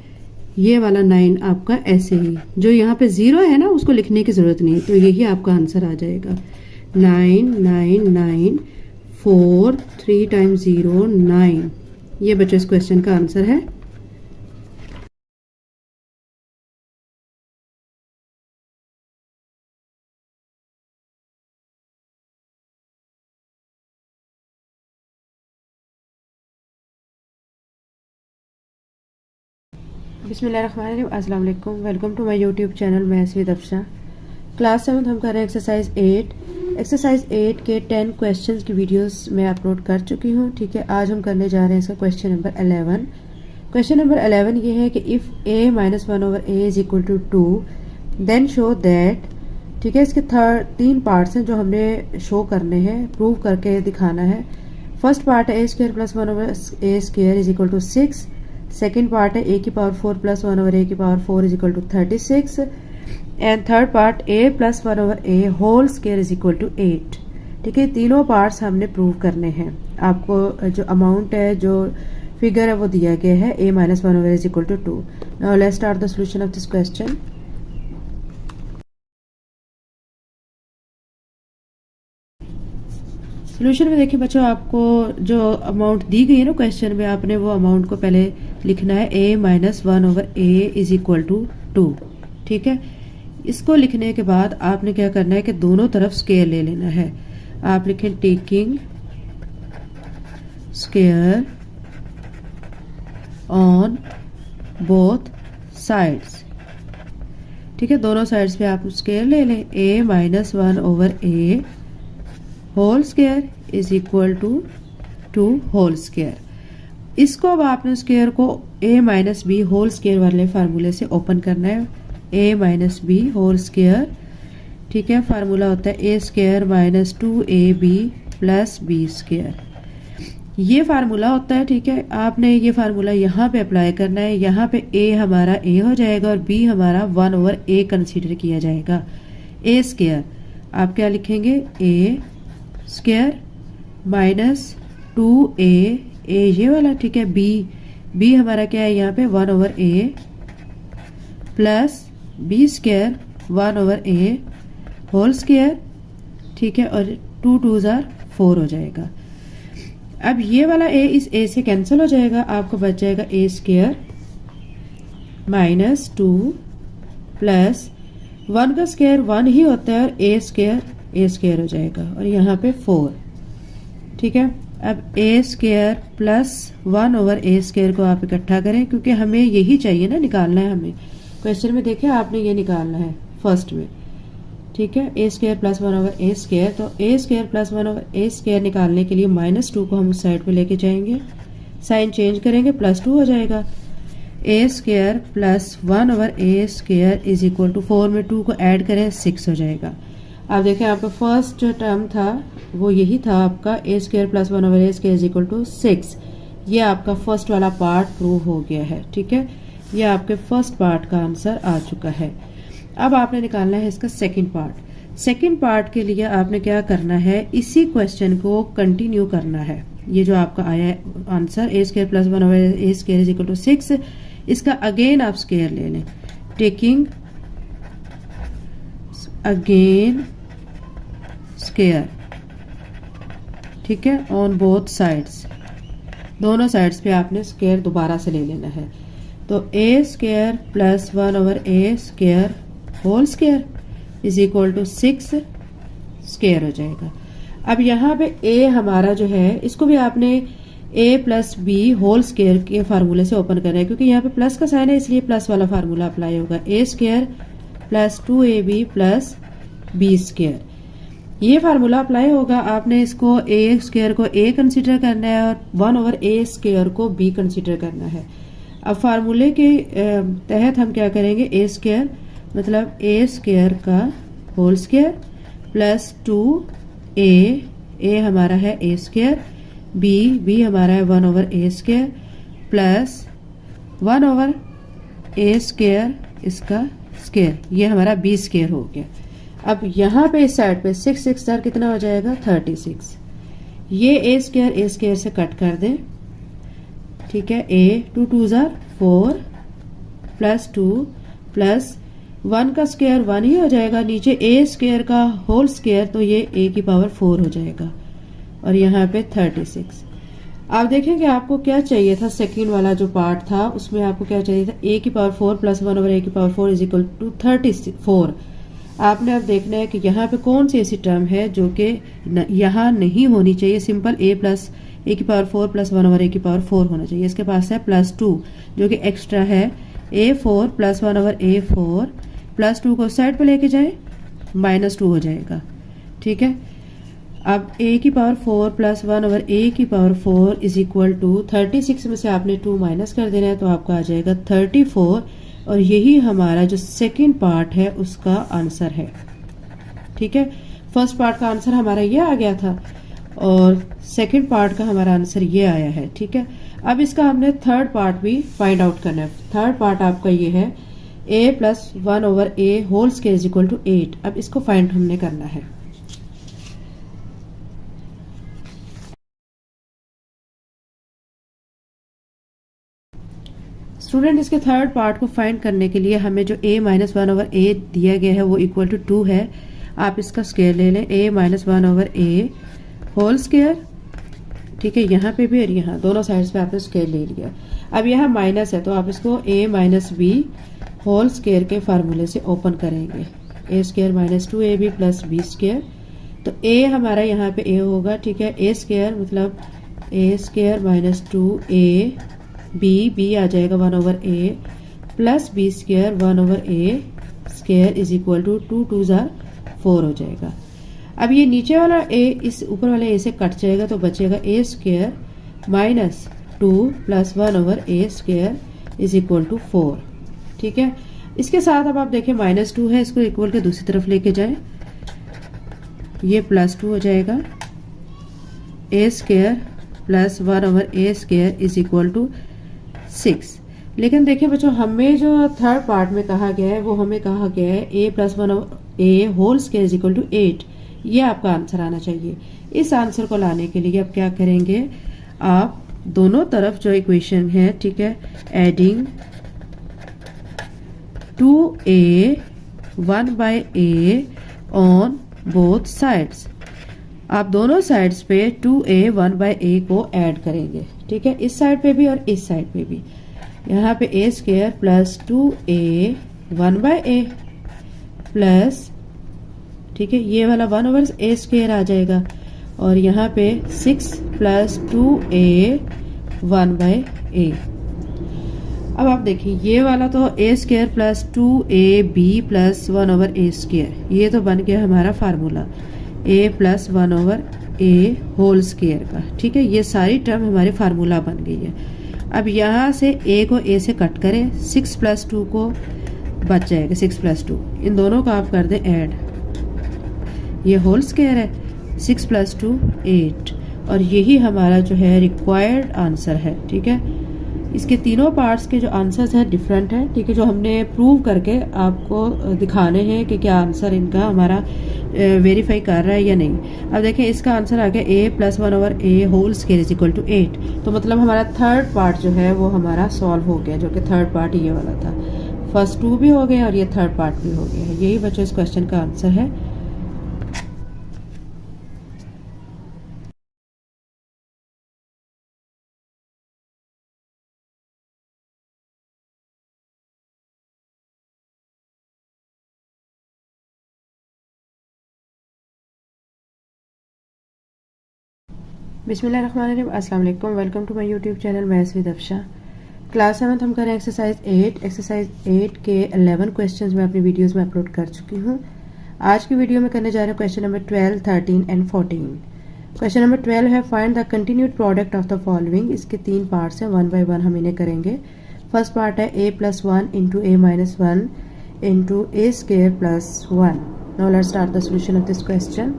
S1: ये वाला 9 आपका ऐसे ही। जो यहाँ पे 0 है ना उसको लिखने की ज़रूरत नहीं, तो यही आपका आंसर आ जाएगा 9 9 9 4 3 टाइम्स 0 9। ये बच्चों इस क्वेश्चन का आंसर है। बिस्मिल्लाहिर्रहमानिर्रहीम, अस्सलाम वालेकुम, welcome to my YouTube channel maths with Afsha. Class 7 हम कर रहे हैं एक्सरसाइज 8। एक्सरसाइज 8 के 10 क्वेश्चंस की वीडियोस मैं अपलोड कर चुकी हूँ, ठीक है। आज हम करने जा रहे हैं इसका क्वेश्चन नंबर 11। क्वेश्चन नंबर 11 ये है कि if a - 1 over a is equal to 2 then show that, ठीक है। इसके 3 पार्ट्स हैं जो हमने शो करने हैं, प्रूव करके दिखाना है। फर्स्ट पार्ट है a² + 1 over a² is equal to 6। Second part है a की पावर 4 + 1 over a की power 4 is equal to 36। And third part a + 1 over a whole square is equal to 8, ठीक है। तीनों पार्ट्स हमने प्रूव करने हैं। आपको जो अमाउंट है, जो फिगर है वो दिया गया है a - 1 over a is equal to 2। Now let's start the solution of this question. Solution में देखिए बच्चों, आपको जो अमाउंट दी गई है ना क्वेश्चन में, आपने वो अमाउंट को पहले लिखना है a - 1 over a is equal to 2, ठीक है। इसको लिखने के बाद आपने क्या करना है कि दोनों तरफ स्क्वायर ले लेना है। आप लिखें taking square on both sides, ठीक है। दोनों साइड्स पे आप स्क्वायर ले लें। a - 1 over a whole square is equal to 2 whole square. इसको अब आपने स्क्वायर को a - b होल स्क्वायर वाले फार्मूले से ओपन करना है। a - b होल स्क्वायर, ठीक है। फार्मूला होता है a² - 2ab + b²। ये फार्मूला होता है, ठीक है। आपने ये फार्मूला यहाँ पे अप्लाई करना है। यहाँ पे a हमारा a हो जाएगा और b हमारा 1 over a कंसीडर किया जाएगा। a² आप क्या लिखेंगे, a² - 2a, a ये वाला, ठीक है। b हमारा क्या है यहाँ पे 1 over a plus b² 1 over a whole square, ठीक है। और 2 2s are 4 हो जाएगा। अब ये वाला a इस a से कैंसिल हो जाएगा, आपको बच जाएगा a² - 2 प्लस 1 का स्क्वायर 1 ही होता है और a² हो जाएगा और यहाँ पे 4, ठीक है। अब a² + 1 over a² को आप इकट्ठा करें, क्योंकि हमें यही चाहिए ना, निकालना है हमें। क्वेश्चन में देखिए आपने ये निकालना है फर्स्ट में, ठीक है। a² + 1 over a², तो a² + 1 over a² निकालने के लिए -2 को हम उस साइड पे लेके जाएंगे, साइन चेंज करेंगे, +2 हो जाएगा। a² + 1 over a² is equal to 4 में 2 को ऐड करें 6 हो जाएगा। अब देखें आपका फर्स्ट जो टर्म था वो यही था आपका a² + 1 over a² is equal to 6। ये आपका फर्स्ट वाला पार्ट प्रूव हो गया है, ठीक है। ये आपके फर्स्ट पार्ट का आंसर आ चुका है। अब आपने निकालना है इसका सेकंड पार्ट। सेकंड पार्ट के लिए आपने क्या करना है, इसी क्वेश्चन को कंटिन्यू करना है। ये जो आपका आया है answer a² + 1 over a² is equal to 6, इसका अगेन आप स्क्वायर ले लें, टेकिंग अगेन स्क्वायर, ठीक है, ऑन बोथ साइड्स। दोनों साइड्स पे आपने स्क्वायर दोबारा से ले लेना है। तो a² + 1 over a² whole square is equal to 6 square हो जाएगा। अब यहाँ पे a हमारा जो है, इसको भी आपने a + b होल स्क्वायर के फार्मूले से ओपन करना है, क्योंकि यहाँ पे प्लस का साइन है इसलिए प्लस वाला फार्मूला अप्लाई होगा। a² + 2ab + b², ये फार्मूला अप्लाई होगा। आपने इसको a² को a कंसीडर करना है और 1 over a² को b कंसीडर करना है। अब फार्मूले के तहत हम क्या करेंगे, a² मतलब a² का होल स्क्वायर प्लस 2a हमारा है a², b हमारा है 1 over a² plus 1 over a² इसका स्क्वायर, ये हमारा b² हो गया। अब यहाँ पे इस साइड पे 6 6 जार कितना हो जाएगा 36। ये ए स्क्वायर से कट कर दें, ठीक है। ए 2 2 जार 4 प्लस 2 प्लस 1 का स्क्वायर 1 ही हो जाएगा, नीचे ए स्क्वायर का होल स्क्वायर तो ये ए की पावर 4 हो जाएगा और यहाँ पे 36। आप देखें कि आपको क्या चाहिए था, सेकंड वाला जो पार्ट था उसमें आपको क्या चाहिए था, ए की पावर 4 प्लस 1 ओवर ए की पावर 4 इज इक्वल टू 34। आपने अब देखना है कि यहाँ पे कौन सी ऐसी टर्म है जो कि यहाँ नहीं होनी चाहिए। सिंपल ए प्लस ए की पावर 4 प्लस 1 ओवर ए की पावर 4 होना चाहिए। इसके पास है प्लस 2 जो कि एक्स्ट्रा है, ए 4 प्लस 1 ओवर ए 4 प्लस 2 को साइड पे लेके जाए -2 हो जाएगा, ठीक है। अब a की पावर 4 प्लस 1 ओवर a की पावर 4 इज इक्वल टू 36 में से आपने 2 माइनस कर देना है तो आपका आ जाएगा 34 और यही हमारा जो सेकंड पार्ट है उसका आंसर है, ठीक है। फर्स्ट पार्ट का आंसर हमारा ये आ गया था और सेकंड पार्ट का हमारा आंसर ये आया है, ठीक है। अब इसका हमने थर्ड पार्ट भी फाइंड आउट करना है। थर्ड पार्ट आपका ये है a plus 1 over a whole square is equal to 8। अब इसको फाइंड हमने करना है। स्टूडेंट, इसके थर्ड पार्ट को फाइंड करने के लिए हमें जो a माइनस 1 ओवर a दिया गया है वो इक्वल टू 2 है। आप इसका स्क्वायर ले लें, a minus 1 over a whole square, ठीक है। यहाँ पे भी और यहाँ दोनों साइड्स पे आपने स्क्वायर ले लिया। अब यहाँ माइनस है तो आप इसको a minus b whole square के फार्मूले से ओपन करेंगे, a square minus 2ab plus b square. तो a हमारा यहाँ पे a होगा, ठीक है। a स्क्वायर मतलब a square minus 2a b आ जाएगा 1 over a plus b square 1 over a square is equal to 2 2 जार 4 हो जाएगा। अब ये नीचे वाला a इस ऊपर वाले a से कट जाएगा तो बचेगा a square minus 2 plus 1 over a square is equal to 4, ठीक है। इसके साथ अब आप देखें -2 है, इसको इक्वल के दूसरी तरफ लेके जाएं, ये +2 हो जाएगा। a square plus 1 over a square is equal to 6। लेकिन देखिए बच्चों, हमें जो थर्ड पार्ट में कहा गया है वो हमें कहा गया है a plus 1 over a whole square is equal to 8। ये आपका आंसर आना चाहिए। इस आंसर को लाने के लिए आप क्या करेंगे, आप दोनों तरफ जो इक्वेशन है, ठीक है, adding 2a 1 by a on both sides. आप दोनों साइड्स पे 2a 1 बाय a को ऐड करेंगे, ठीक है। इस साइड पे भी और इस साइड पे भी। यहाँ पे a square plus 2a 1 by a plus, ठीक है, ये वाला 1 ओवर a स्क्वायर आ जाएगा और यहाँ पे 6 प्लस 2a 1 बाय a। अब आप देखिए ये वाला तो a square plus 2ab plus 1 over a square, ये तो बन गया हमारा formula a plus 1 over a whole square का, ठीक है। ये सारी टर्म हमारी फार्मूला बन गई है। अब यहाँ से a को a से कट करें, 6 प्लस 2 को बच जाएगा 6 प्लस 2, इन दोनों का आप कर दें ऐड, ये होल स्क्वायर है, 6 प्लस 2 8 और यही हमारा जो है रिक्वायर्ड आंसर है, ठीक है। इसके तीनों पार्ट्स के जो आंसर्स हैं डिफरेंट हैं, ठीक है, जो हमने प्रूव करके आपको दिखाने हैं कि क्या आंसर इनका हमारा वेरीफाई कर रहा है या नहीं। अब देखें इसका आंसर आ गया a plus 1 over a whole square is equal to 8। तो मतलब हमारा थर्ड पार्ट जो है वो हमारा सॉल्व हो गया, जो कि थर्ड पार्ट ये वाला था। फर्स्ट 2 भी हो गए और ये थर्ड पार्ट भी हो गया है। यही बच्चों इस क्वेश्चन का आंसर है। बिस्मिल्लाहिर्रहमानिर्रहीम, अस्सलाम वालेकुम, welcome to my YouTube channel maths with Afsha. Class 7 हम करें एक्सरसाइज 8। एक्सरसाइज 8 के 11 क्वेश्चंस मैं अपनी वीडियोस में अपलोड कर चुकी हूँ। आज की वीडियो में करने जा रहे हैं question number 12, 13 and 14। Question number 12 है find the continued product of the following. इसके 3 पार्ट्स हैं, 1 बाय 1 हम इन्हें करेंगे। फर्स्ट पार्ट है a plus 1 into a minus 1 into a square plus 1। Now let's start the solution of this question.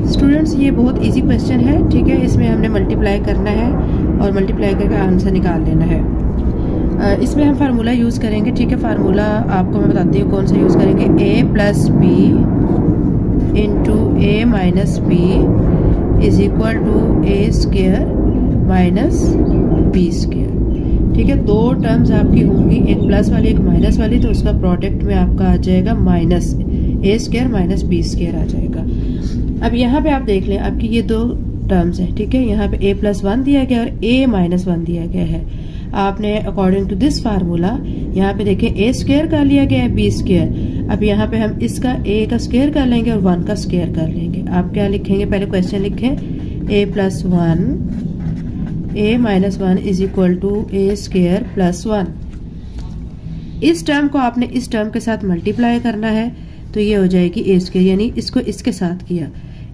S1: Students, ये बहुत easy question है, ठीक है। इसमें हमने मल्टीप्लाई करना है और मल्टीप्लाई करके आंसर निकाल लेना है। इसमें हम फार्मूला यूज़ करेंगे, ठीक है। फार्मूला आपको मैं बताती हूँ कौन सा यूज़ करेंगे। a plus B into A minus B is equal to A square minus B square, ठीक है। दो टर्म्स आपकी होंगी, एक प्लस वाली एक माइनस वाली, तो उसका प्रोडक्ट में आपका आ जाएगा माइनस ए स्क्वेयर माइनस बी स्क्वेयर आ जाएगा। अब यहाँ पे आप देख लें आपकी ये दो टर्म्स है, ठीक है। यहाँ पे a प्लस वन दिया गया और a माइनस वन दिया गया है। आपने अकॉर्डिंग टू दिस फार्मूला यहाँ पे देखें a स्क्वेयर कर लिया गया है b स्क्वेयर। अब यहाँ पे हम इसका a का स्क्वेयर कर लेंगे और 1 का स्क्वेयर कर लेंगे। आप क्या लिखेंगे, पहले क्वेश्चन लिखें a plus one a minus one is equal to a square plus one. इस टर्म को आपने इस टर्म के साथ मल्टीप्लाई करना है, तो ये हो जाएगी a स्क्वेयर, यानी इसको इसके साथ किया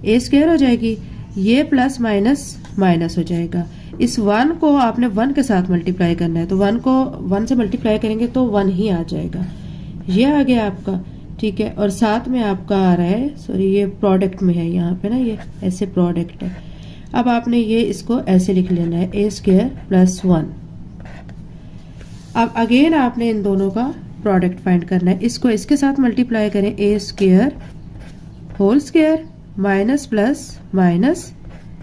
S1: a स्क्वेयर हो जाएगी, ये प्लस माइनस माइनस हो जाएगा। इस 1 को आपने 1 के साथ मल्टीप्लाई करना है, तो 1 को 1 से मल्टीप्लाई करेंगे तो 1 ही आ जाएगा। ये आ गया आपका, ठीक है। और साथ में आपका आ रहा है, सॉरी ये प्रोडक्ट में है यहाँ पे ना, ये ऐसे प्रोडक्ट है। अब आपने ये इसको ऐसे लिख लेना है a स्क्वेयर प्लस वन। अब अगेन आपने इन दोनों का प्रोडक्ट फाइंड करना है। इसको इसके साथ मल्टीप्लाई करें, a square whole square minus plus minus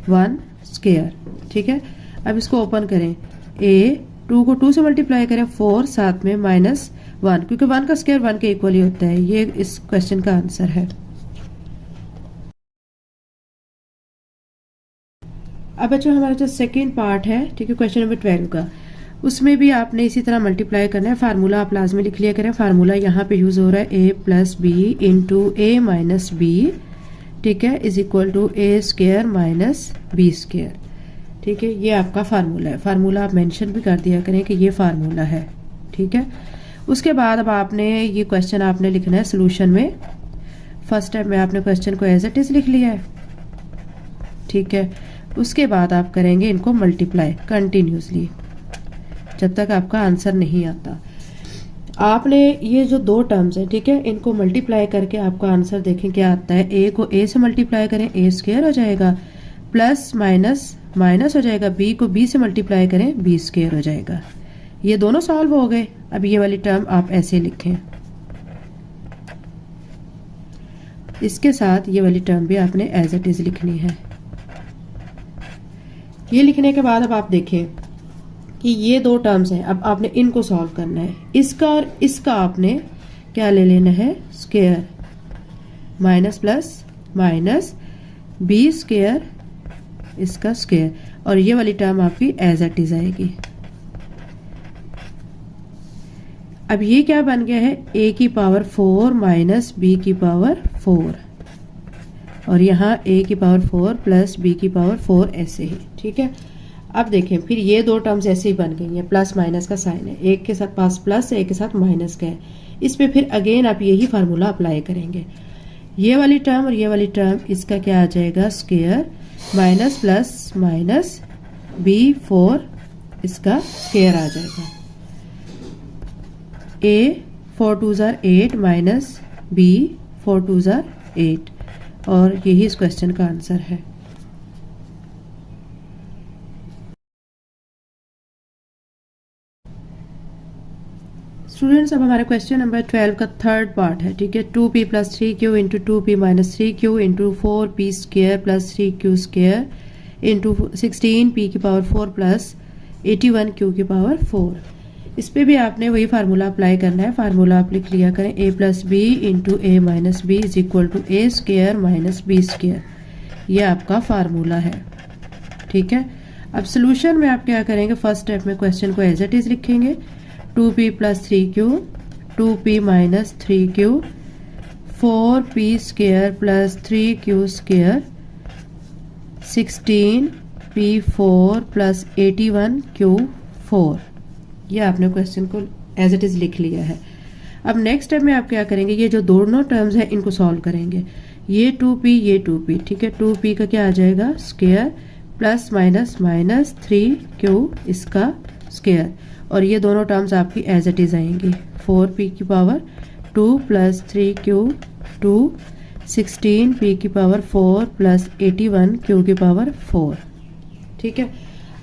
S1: one square, ठीक है। अब इसको ओपन करें, a 2 को 2 से मल्टीप्लाई करें 4, साथ में माइनस 1, क्योंकि 1 का स्क्वायर 1 के इक्वल ही होता है। ये इस क्वेश्चन का आंसर है। अब बच्चों हमारा जो सेकेंड पार्ट है, ठीक है, क्वेश्चन नंबर 12 का, उसमें भी आपने इसी तरह मल्टीप्लाई करना है। फार्मूला आप लाजमी लिख लिया करें। फार्मूला यहाँ पे यूज हो रहा है a plus B into A minus B, ठीक है, is equal to A square minus B square, ठीक है। ये आपका फार्मूला है। फार्मूला आप मेंशन भी कर दिया करें कि ये फार्मूला है, ठीक है। उसके बाद अब आपने ये क्वेश्चन आपने लिखना है सोल्यूशन में। फर्स्ट स्टेप में आपने क्वेश्चन को एज इट इज लिख लिया है, ठीक है। उसके बाद आप करेंगे इनको मल्टीप्लाई कंटिन्यूसली जब तक आपका आंसर नहीं आता। आपने ये जो दो टर्म्स है, ठीक है, इनको मल्टीप्लाई करके आपका आंसर देखें क्या आता है। a को a से मल्टीप्लाई करें, a स्क्वेयर हो जाएगा, प्लस माइनस माइनस हो जाएगा, b को b से मल्टीप्लाई करें, b स्क्वेयर हो जाएगा। ये दोनों सॉल्व हो गए। अब ये वाली टर्म आप ऐसे लिखें, इसके साथ ये वाली टर्म भी आपने एज इट इज लिखनी है। ये लिखने के बाद अब आप देखें कि ये दो टर्म्स हैं, अब आपने इनको सॉल्व करना है। इसका और इसका आपने क्या ले लेना है, square, minus plus minus B square, इसका स्क्वायर, और ये वाली टर्म आपकी एज इट इज आएगी। अब ये क्या बन गया है, a की पावर 4 माइनस b की पावर 4, और यहाँ a की पावर 4 प्लस b की पावर 4 ऐसे ही, ठीक है। अब देखें फिर ये दो टर्म्स ऐसे ही बन गई हैं, प्लस माइनस का साइन है, एक के साथ पास प्लस है, एक के साथ माइनस का है। इस पे फिर अगेन आप यही फार्मूला अप्लाई करेंगे। ये वाली टर्म और ये वाली टर्म, इसका क्या आ जाएगा, square minus plus minus b4, इसका स्क्वायर आ जाएगा। a 4 2 ज़ार 8 माइनस b 4 2 ज़ार 8, और यही इस क्वेश्चन का आंसर है। स्टूडेंट्स अब हमारा क्वेश्चन नंबर 12 का थर्ड पार्ट है, ठीक है। 2p plus 3q into 2p minus 3q into 4p square plus 3q square into 16p की पावर 4 प्लस 81q की पावर 4। इस पे भी आपने वही फार्मूला अप्लाई करना है। फार्मूला आप लिख लिया करें, a plus B into A minus B is equal to A square minus B square. ये आपका फार्मूला है, ठीक है। अब सोल्यूशन में आप क्या करेंगे, फर्स्ट स्टेप में क्वेश्चन को एज इट इज लिखेंगे। 2p plus 3q, 2p minus 3q, 4p square plus 3q square, 16p4 plus 81q4। ये आपने क्वेश्चन को एज इट इज लिख लिया है। अब नेक्स्ट स्टेप में आप क्या करेंगे, ये जो दोनों टर्म्स हैं इनको सॉल्व करेंगे। ये 2p ये 2p, ठीक है। 2p का क्या आ जाएगा, square plus minus minus 3q इसका स्क्वायर, और ये दोनों टर्म्स आपकी एज इट इज आएंगी। 4p की पावर 2 प्लस 3q 2, 16p की पावर 4 प्लस 81q की पावर 4, ठीक है।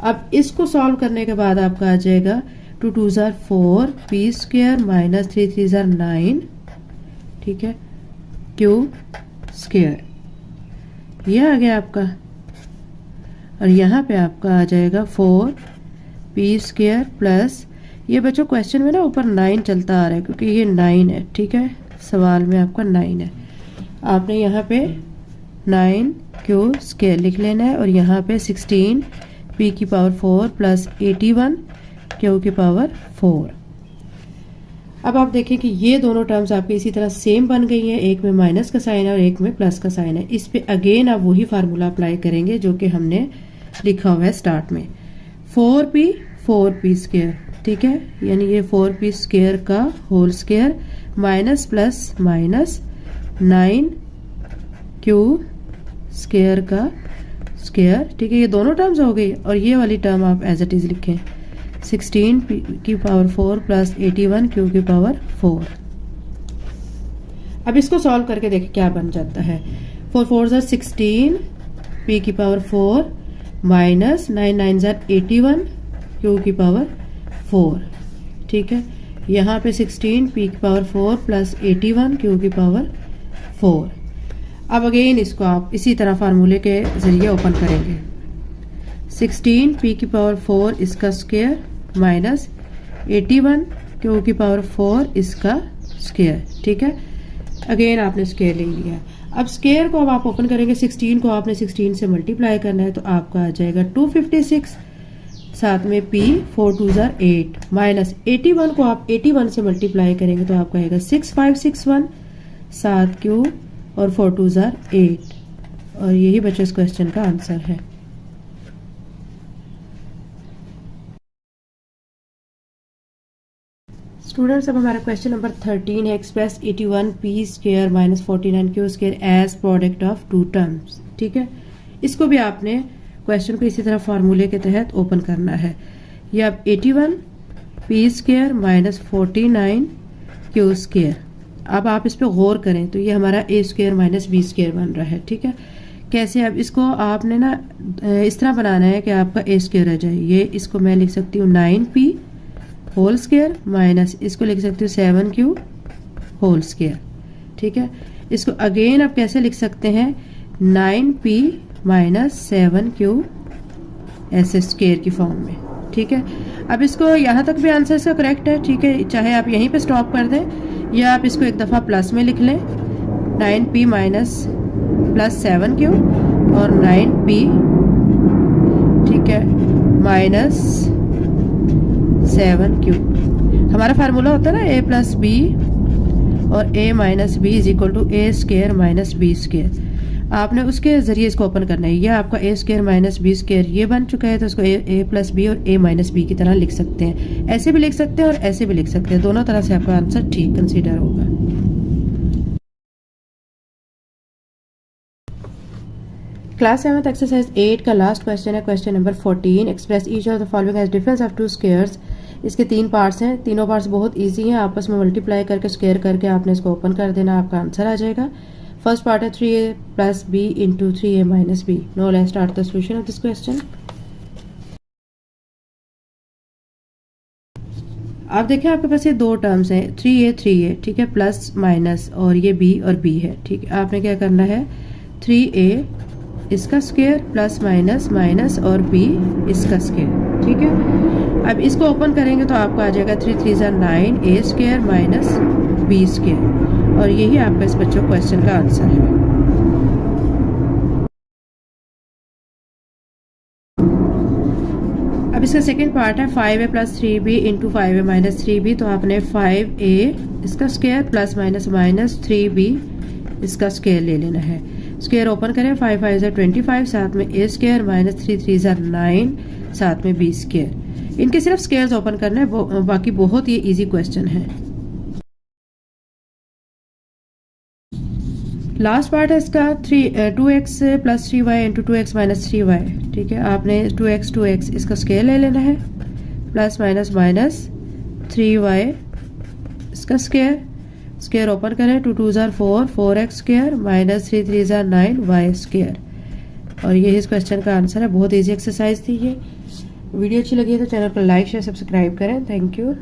S1: अब इसको सॉल्व करने के बाद आपका आ जाएगा 2 2 ज़ार 4 पी स्क्वेयर माइनस 3 3 ज़ार 9, ठीक है, क्यू स्क्वेयर। ये आ गया आपका, और यहाँ पे आपका आ जाएगा 4 पी स्क्वेयर प्लस, ये बच्चों क्वेश्चन में ना ऊपर 9 चलता आ रहा है क्योंकि ये 9 है, ठीक है, सवाल में आपका 9 है। आपने यहाँ पे 9 क्यू स्क्वायर लिख लेना है और यहाँ पे 16 पी की पावर 4 प्लस 81 क्यू की पावर 4। अब आप देखें कि ये दोनों टर्म्स आपके इसी तरह सेम बन गई हैं, एक में माइनस का साइन है और एक में प्लस का साइन है। इस पे अगेन आप वही फार्मूला अप्लाई करेंगे जो कि हमने लिखा हुआ है स्टार्ट में, 4p स्क्वायर, ठीक है, यानी ये 4p स्क्वायर का whole square minus plus minus 9 Q square का स्क्वायर, ठीक है, ये दोनों टर्म्स हो गई। और ये वाली टर्म आप एज इट इज लिखें, 16 पी की पावर 4 प्लस 81 क्यू की पावर 4। अब इसको सॉल्व करके देखें क्या बन जाता है। 4 4 ज़ार 16 पी की पावर 4 माइनस 9 9 ज़ार 81 क्यू की पावर 4, ठीक है, यहाँ पे 16 पी की पावर 4 प्लस 81 क्यू की पावर 4। अब अगेन इसको आप इसी तरह फार्मूले के ज़रिए ओपन करेंगे, 16 पी की पावर 4 इसका स्क्वायर माइनस 81 क्यू की पावर 4 इसका स्क्वायर, ठीक है, अगेन आपने स्क्वायर ले लिया। अब स्क्वायर को अब आप ओपन करेंगे, 16 को आपने 16 से मल्टीप्लाई करना है तो आपका आ जाएगा 256, साथ में p 4 2 ज़ार 8 माइनस 81 को आप 81 से मल्टीप्लाई करेंगे तो आपका आएगा 6561, 7 क्यू और 4 2 ज़ार 8, और यही बच्चों इस क्वेश्चन का आंसर है। स्टूडेंट्स, अब हमारा क्वेश्चन नंबर 13 है, express 81 P square minus 49 Q square as product of two terms, ठीक है। इसको भी आपने क्वेश्चन को इसी तरह फार्मूले के तहत ओपन करना है। ये आप 81 P square minus 49 Q square, अब आप इस पर गौर करें तो ये हमारा ए स्क्वायर माइनस बी स्क्वायर बन रहा है, ठीक है। कैसे, अब इसको आपने ना इस तरह बनाना है कि आपका ए स्क्वायर आ जाए। ये इसको मैं लिख सकती हूँ 9p होल स्क्वायर माइनस इसको लिख सकती हूँ 7q होल स्क्वायर, ठीक है। इसको अगेन आप कैसे लिख सकते हैं, 9p माइनस 7q ऐसे स्क्वायर की फॉर्म में, ठीक है। अब इसको यहाँ तक भी आंसर इसका करेक्ट है, ठीक है, चाहे आप यहीं पे स्टॉप कर दें या आप इसको एक दफ़ा प्लस में लिख लें, 9p माइनस प्लस 7q और 9p, ठीक है, माइनस 7q। हमारा फार्मूला होता है ना a प्लस बी और a minus B is equal to A square minus B square. आपने उसके ज़रिए इसको ओपन करना है। ये आपका a square minus B square ये बन चुका है, तो इसको a प्लस बी और a माइनस बी की तरह लिख सकते हैं। ऐसे भी लिख सकते हैं और ऐसे भी लिख सकते हैं, दोनों तरह से आपका आंसर ठीक कंसीडर होगा। क्लास 7 एक्सरसाइज 8 का लास्ट क्वेश्चन है, question number 14, express each of the following age difference of to squares. इसके 3 पार्ट्स हैं, तीनों पार्ट्स बहुत इजी हैं, आपस में मल्टीप्लाई करके स्क्वायर करके आपने इसको ओपन कर देना, आपका आंसर आ जाएगा। फर्स्ट पार्ट है 3a plus B into 3a minus B. Now let's start the solution of this question. आप देखें आपके पास ये दो टर्म्स हैं, 3a, ठीक है, प्लस माइनस, और ये b और b है, ठीक है। आपने क्या करना है, 3a इसका स्क्वायर प्लस माइनस माइनस और b इसका स्क्वायर, ठीक है। अब इसको ओपन करेंगे तो आपको आ जाएगा 3 3 ज़ार 9 a square minus b square, और यही आपका इस बच्चों क्वेश्चन का आंसर है। अब इसका सेकंड पार्ट है 5a plus 3b into 5a minus 3b, तो आपने 5a इसका square plus minus minus 3b इसका स्क्वायर ले लेना है। स्क्वायर ओपन करें, 5 5 ज़ार 25, साथ में a स्क्वायर माइनस 3 3 ज़ार 9, साथ में b स्क्वायर। इनके सिर्फ स्क्वायर्स ओपन करना है, बाकी बहुत ही इजी क्वेश्चन है। लास्ट पार्ट है इसका 2x plus 3y into 2x minus 3y, ठीक है। आपने 2x इसका स्क्वायर ले लेना है, प्लस माइनस माइनस 3y इसका स्क्वायर। स्क्वायर ओपन करें, 2 2 ज़ार 4, 4x स्क्वायर माइनस 3 3 ज़ार 9 y स्क्वायर, और ये इस क्वेश्चन का आंसर है। बहुत इजी एक्सरसाइज थी ये। वीडियो अच्छी लगी है तो चैनल को लाइक शेयर सब्सक्राइब करें। Thank you.